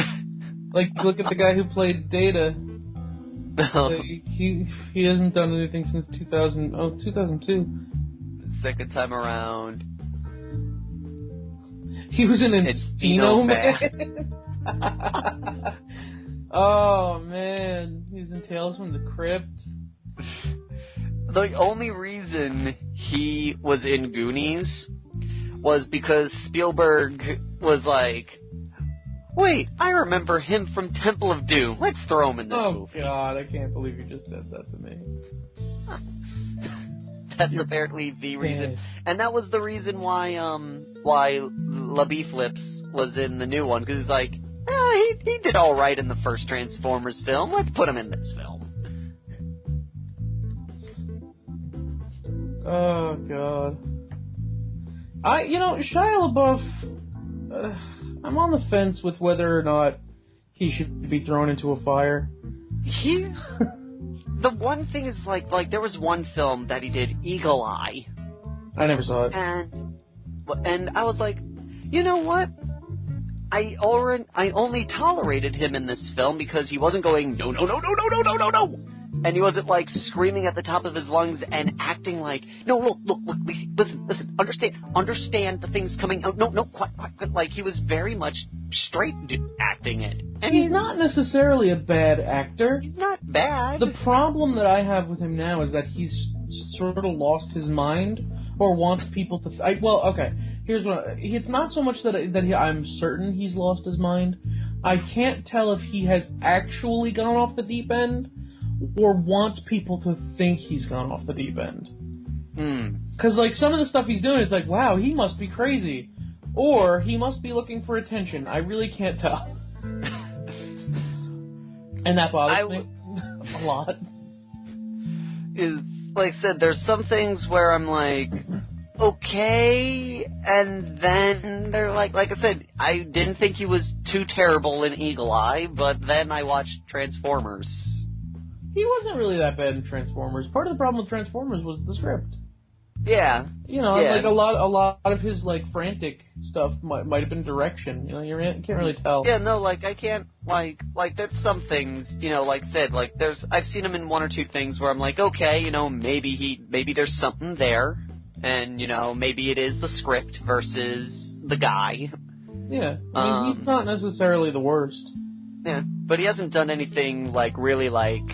Like, look at the guy who played Data. He hasn't done anything since 2002. Second time around. He was in Encino Man. Oh, man. He's in Tales from the Crypt. The only reason he was in Goonies was because Spielberg was like, wait, I remember him from Temple of Doom. Let's throw him in this movie. Oh, God, I can't believe you just said that to me. That's apparently the reason. And that was the reason why LaBeef Lips was in the new one, because he's like, he did alright in the first Transformers film. Let's put him in this film. Oh, God. Shia LaBeouf, I'm on the fence with whether or not he should be thrown into a fire. The one thing is, like, there was one film that he did, Eagle Eye. I never saw it. And I was like, you know what? I only tolerated him in this film because he wasn't going, no, no, no, no, no, no, no, no, no. And he wasn't, like, screaming at the top of his lungs and acting like, no, look, listen, understand the things coming out. No, quite. Like, he was very much straight acting it. And he's not necessarily a bad actor. He's not bad. The problem that I have with him now is that he's sort of lost his mind, or wants people to... here's what... It's not so much that I'm certain he's lost his mind. I can't tell if he has actually gone off the deep end, or wants people to think he's gone off the deep end. Because, like, some of the stuff he's doing, it's like, wow, he must be crazy. Or he must be looking for attention. I really can't tell. And that bothers me a lot. Like I said, there's some things where I'm like, okay, and then they're like I said, I didn't think he was too terrible in Eagle Eye, but then I watched Transformers. He wasn't really that bad in Transformers. Part of the problem with Transformers was the script. Yeah. Like a lot of his, like, frantic stuff might have been direction. You can't really tell. Yeah, no, like, I can't, like, there's some things, like I said, like, I've seen him in one or two things where I'm like, okay, maybe there's something there, and, maybe it is the script versus the guy. Yeah, he's not necessarily the worst. Yeah, but he hasn't done anything, like, really, like,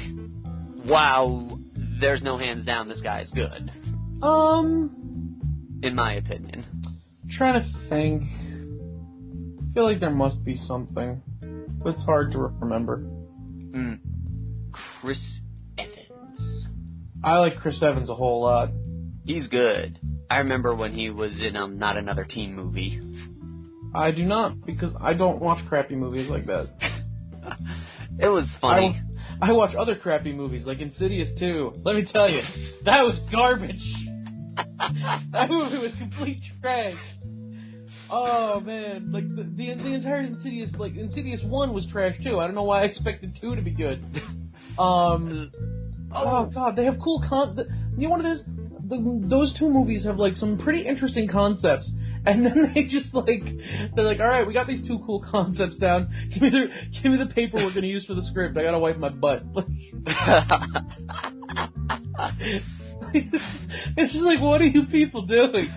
wow, there's no hands down, this guy is good. In my opinion. Trying to think. I feel like there must be something, but it's hard to remember. Chris Evans. I like Chris Evans a whole lot. He's good. I remember when he was in Not Another Teen Movie. I do not, because I don't watch crappy movies like that. It was funny. I watch other crappy movies, like Insidious 2. Let me tell you, that was garbage. That movie was complete trash. Oh, man. Like, the entire Insidious, like, Insidious 1 was trash, too. I don't know why I expected 2 to be good. Oh, God, they have cool you know what it is? Those two movies have, like, some pretty interesting concepts. And then they just, like, they're like, alright, we got these two cool concepts down. Give me the paper we're gonna use for the script. I gotta wipe my butt. It's just like, what are you people doing?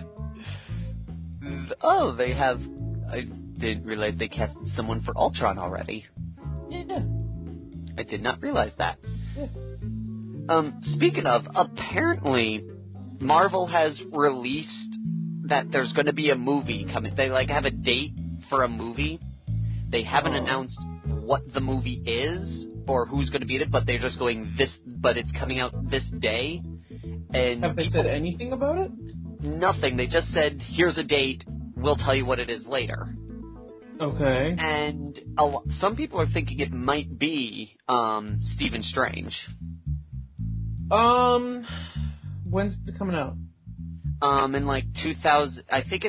Oh, they have... I didn't realize they casted someone for Ultron already. Yeah. I did not realize that. Yeah. Speaking of, apparently, Marvel has released that there's going to be a movie coming. They, like, have a date for a movie. They haven't announced what the movie is or who's going to be in it, but they're just going but it's coming out this day. And have they said anything about it? Nothing. They just said, here's a date, we'll tell you what it is later. Okay. And some people are thinking it might be Stephen Strange. When's it coming out? In like 2000, I think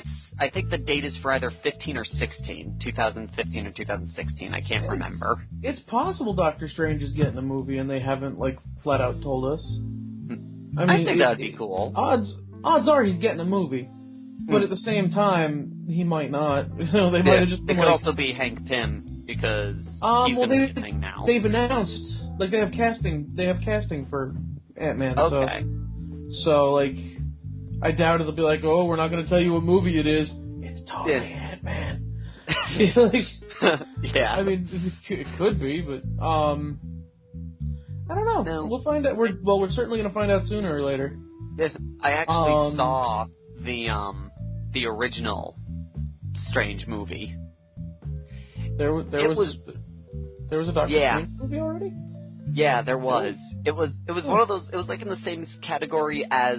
the date is for either 15 or 16, 2015 or 2016. I can't remember. It's possible Doctor Strange is getting a movie and they haven't like flat out told us. I think that'd be cool. Odds are he's getting a movie, but at the same time he might not. They might have just been it could also be Hank Pym because he's gonna be a thing now. They've announced like they have casting for Ant-Man. Okay. So like. I doubt it'll be like, oh, we're not going to tell you what movie it is. It's totally Ant-Man. Yeah. I mean, it could be, but I don't know. No. We'll find out. We're certainly going to find out sooner or later. I actually saw the original Strange movie. There was a Doctor Strange movie already? Yeah, there was. It was one of those. It was like in the same category as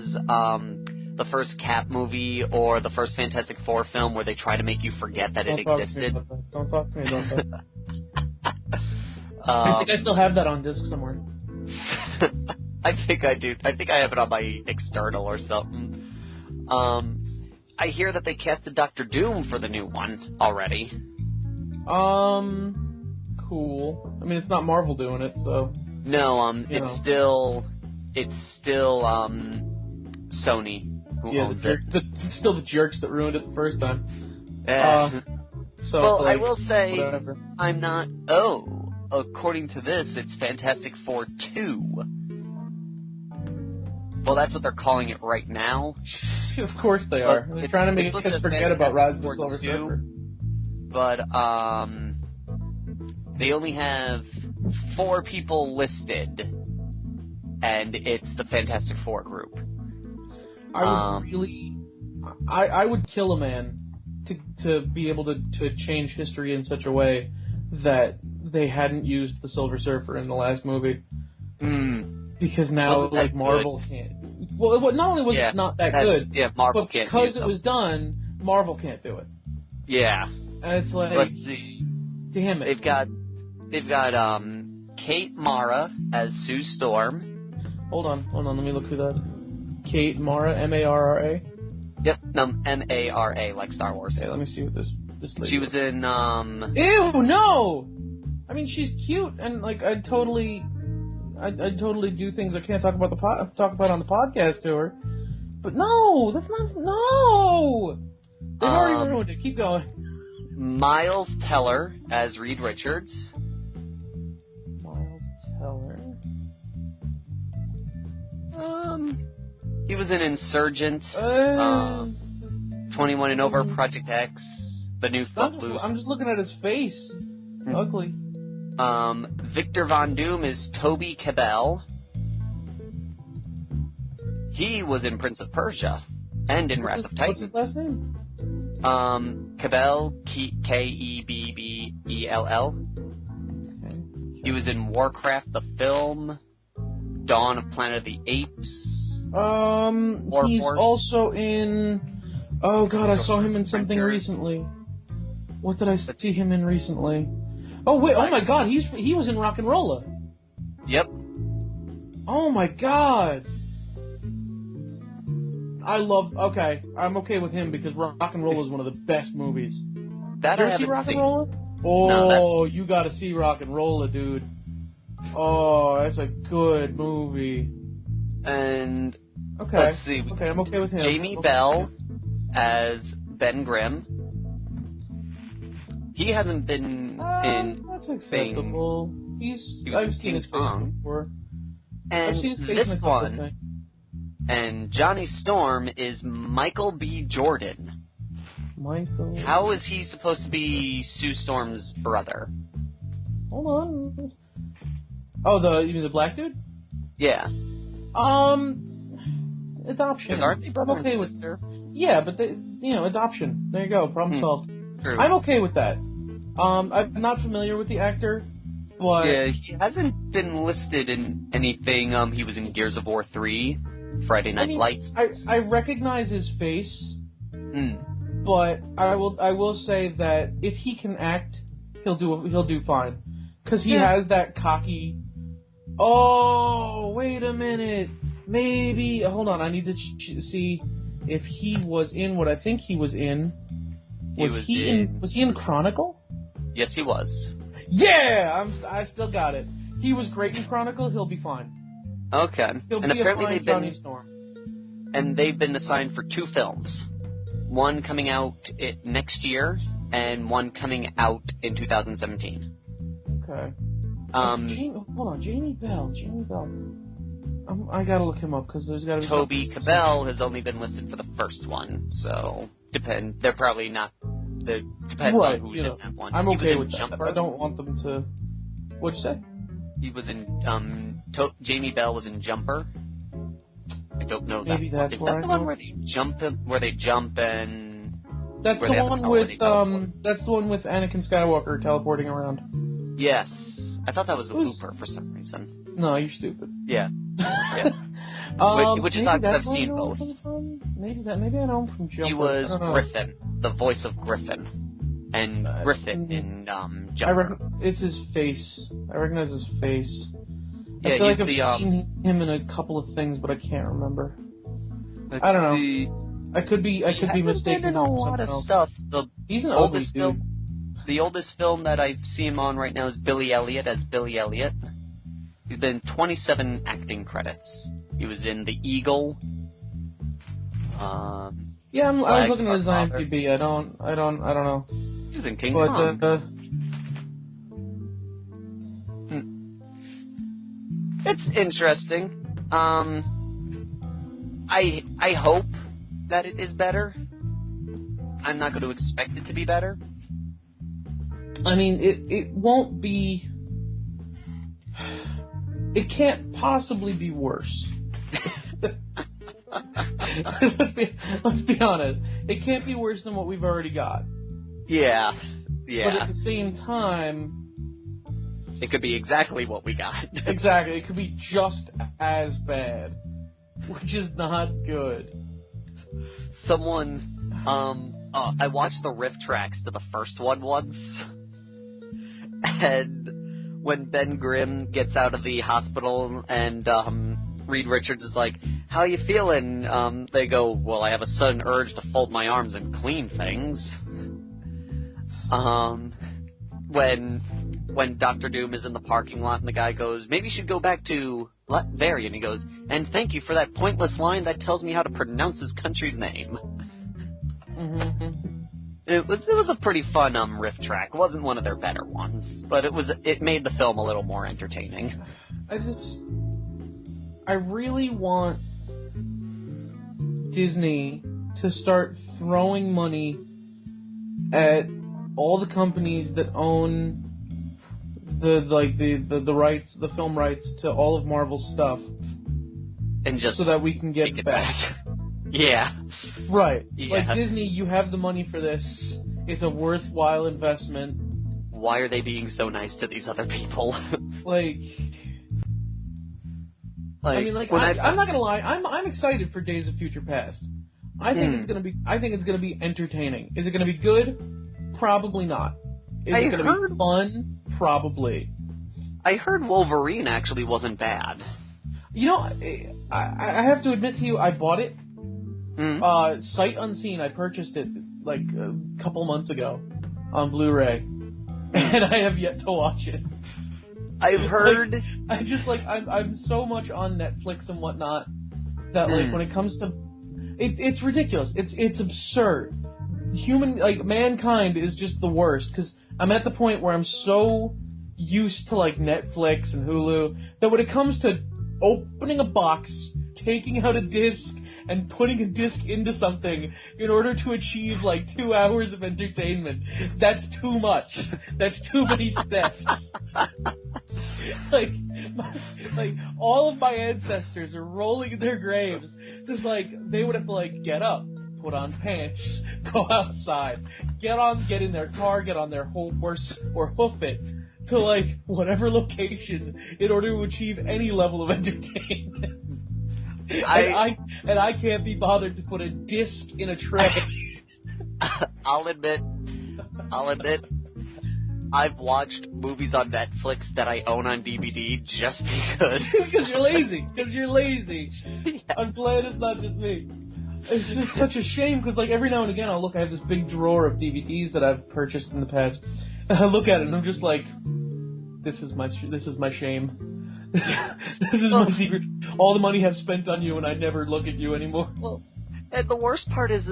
the first Cap movie or the first Fantastic Four film where they try to make you forget that it existed. Don't talk to me. I think I still have that on disc somewhere. I think I do. I think I have it on my external or something. I hear that they casted Dr. Doom for the new one already. Cool. I mean, it's not Marvel doing it, so. No, it's still Sony who owns it. Still the jerks that ruined it the first time. So, well, like, I will say, whatever. I'm not. Oh, according to this, it's Fantastic Four 2. Well, that's what they're calling it right now. Of course they are. They're trying to make us forget about Rise of the Silver Surfer. But they only have 4 people listed, and it's the Fantastic Four group. I would kill a man to be able to change history in such a way that they hadn't used the Silver Surfer in the last movie. Because now, like, Marvel can't. Well, not only was it not that good, Marvel but can't because it was done, Marvel can't do it. Yeah. And it's like, let's see. Damn it. They've got Kate Mara as Sue Storm. Hold on, let me look through that. Kate Mara, M-A-R-R-A? Yep, M-A-R-A, like Star Wars. Okay, let me see what this lady She was in, Ew, no! I mean, she's cute, and, like, I'd totally do things I can't talk about on the podcast to her. But no! No! They've already ruined it. Keep going. Miles Teller as Reed Richards. Miles Teller. He was in Insurgent, 21 and Over, Project X, The New Footloose. I'm just looking at his face. Ugly. Victor Von Doom is Toby Kebbell. He was in Prince of Persia and in Wrath of Titans. What's his last name? Kebbell, Kebbell. Okay. He was in Warcraft the film, Dawn of Planet of the Apes. He's also in. Oh God, I saw him in something recently. What did I see him in recently? Oh wait! Oh my God, he was in Rock and Rolla. Yep. Oh my God. Okay, I'm okay with him because Rock and Rolla is one of the best movies. That Did I you see haven't Rock seen. and Rolla? Oh, you gotta see Rock and Rolla, dude. Oh, that's a good movie. And okay, let's see. Okay, I'm okay with him. Jamie Bell as Ben Grimm. He hasn't been in. That's acceptable. I've seen his face before. And I've seen his face this one. And Johnny Storm is Michael B. Jordan. Michael. How is he supposed to be Sue Storm's brother? Hold on. Oh, you mean the black dude? Yeah. Adoption. Aren't they brother I'm okay and sister? Yeah, but adoption. There you go. Problem solved. True. I'm okay with that. I'm not familiar with the actor, but yeah, he hasn't been listed in anything. He was in Gears of War 3, Friday Night Lights. I recognize his face, but I will say that if he can act, he'll do fine, because he has that cocky. Oh, wait a minute. Maybe hold on. I need to see if he was in what I think he was in. Was he in Chronicle? Yes, he was. Yeah! I still got it. He was great in Chronicle, he'll be fine. Okay. He'll and be apparently a fine Johnny Storm. And they've been assigned for 2 films. One coming out next year, and one coming out in 2017. Okay. Hold on, Jamie Bell. I gotta look him up, because there's gotta be... Toby Cabell has only been listed for the first one, so... They're probably not... Depends on who's in that one. I'm okay with that. I don't want them to... What'd you say? He was in... Jamie Bell was in Jumper. I don't know that. Maybe that's Is that the one where they jump and... That's the one with, that's the one with Anakin Skywalker teleporting around. Yes. I thought that was a looper for some reason. No, you're stupid. Yeah. Yeah. Which is odd, because I've seen both. Maybe I know him from Jumper. He was Griffin, the voice of Griffin. And Griffin in Jumper. It's his face. I recognize his face. Yeah, I feel like I've seen him in a couple of things, but I can't remember. I don't know. I could be mistaken. Been in a lot of stuff. He's an oldest dude. The oldest film that I see him on right now is Billy Elliot as Billy Elliot. He's been 27 acting credits. He was in The Eagle. Yeah, I was looking at his IMDb. I don't know. He was in King Kong. It's interesting. I hope that it is better. I'm not going to expect it to be better. I mean, it won't be... It can't possibly be worse. Let's be honest. It can't be worse than what we've already got. Yeah. But at the same time... It could be exactly what we got. Exactly. It could be just as bad. Which is not good. Someone... I watched the riff tracks to the first one once. And when Ben Grimm gets out of the hospital and Reed Richards is like, "How you feeling?" They go, "Well, I have a sudden urge to fold my arms and clean things." When Dr. Doom is in the parking lot and the guy goes, "Maybe you should go back to Latveria," and he goes, "And thank you for that pointless line that tells me how to pronounce his country's name." Mm-hmm. It was a pretty fun riff track. It wasn't one of their better ones, but it made the film a little more entertaining. I really want Disney to start throwing money at all the companies that own the rights, the film rights to all of Marvel's stuff, and just so that we can get it back. Yeah. Right. Yeah. Like, Disney, you have the money for this. It's a worthwhile investment. Why are they being so nice to these other people? I mean, I'm not gonna lie. I'm excited for Days of Future Past. I think it's gonna be entertaining. Is it gonna be good? Probably not. Is it gonna be fun? Probably. I heard Wolverine actually wasn't bad. You know, I have to admit to you, I bought it. Sight unseen. I purchased it like a couple months ago on Blu-ray, and I have yet to watch it. I've heard. I'm so much on Netflix and whatnot that when it comes to it's ridiculous. It's absurd. Mankind is just the worst, because I'm at the point where I'm so used to Netflix and Hulu that when it comes to opening a box, taking out a disc, and putting a disc into something in order to achieve 2 hours of entertainment, that's too much. That's too many steps. All of my ancestors are rolling in their graves. Just they would have to get up, put on pants, go outside, get in their car, get on their horse or hoof it to whatever location in order to achieve any level of entertainment. I can't be bothered to put a disc in a tray. I'll admit, I've watched movies on Netflix that I own on DVD just because. Because you're lazy. Yeah. I'm glad it's not just me. It's just such a shame, because, like, every now and again I'll look, I have this big drawer of DVDs that I've purchased in the past, and I look at it and I'm just like, this is my shame. This is my secret. All the money I've spent on you, and I never look at you anymore. Well, and the worst part is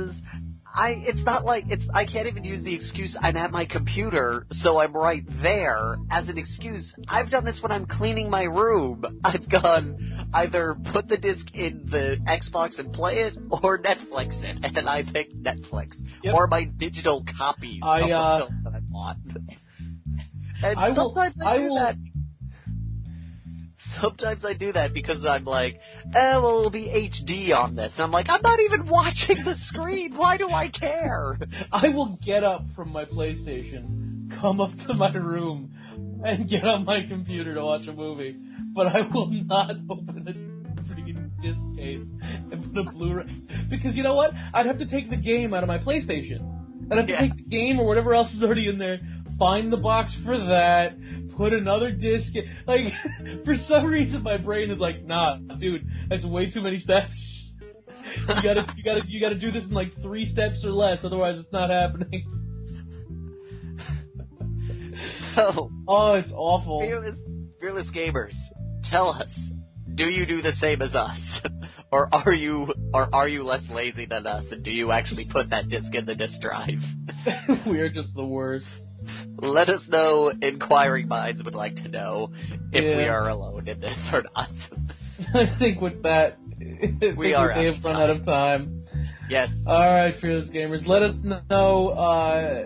it's not like I can't even use the excuse I'm at my computer, so I'm right there as an excuse. I've done this when I'm cleaning my room. I've gone either put the disc in the Xbox and play it, or Netflix it, and I picked Netflix. Yep. Or my digital copies of the film that I bought. And sometimes I do that. Sometimes I do that because I'm like, oh, well, it'll be HD on this. And I'm like, I'm not even watching the screen. Why do I care? I will get up from my PlayStation, come up to my room, and get on my computer to watch a movie. But I will not open a freaking disc case and put a Blu-ray. Because you know what? I'd have to take the game out of my PlayStation. I'd have to take the game or whatever else is already in there, find the box for that, put another disc in. Like, for some reason my brain is like, nah, dude, that's way too many steps. You gotta do this in like 3 steps or less, otherwise it's not happening. So, it's awful. Fearless gamers, tell us, do you do the same as us? Or are you less lazy than us, and do you actually put that disc in the disc drive? We're just the worst. Let us know. Inquiring minds would like to know if we are alone in this or not. I think with that, we have run out of time. Yes. Alright, Fearless Gamers, let us know,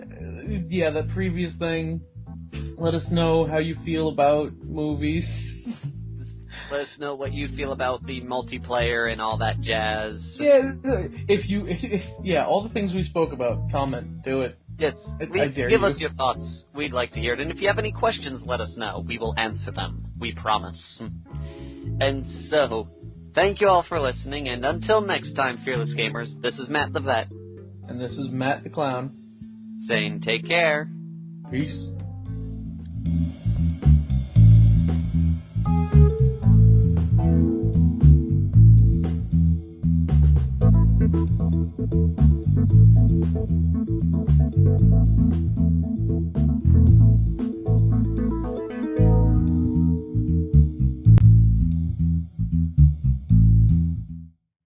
that previous thing. Let us know how you feel about movies. Let us know what you feel about the multiplayer and all that jazz. Yeah, all the things we spoke about, comment, do it. Yes, give us your thoughts. We'd like to hear it. And if you have any questions, let us know. We will answer them. We promise. And so, thank you all for listening, and until next time, Fearless Gamers, this is Matt the Vet. And this is Matt the Clown. Saying take care. Peace.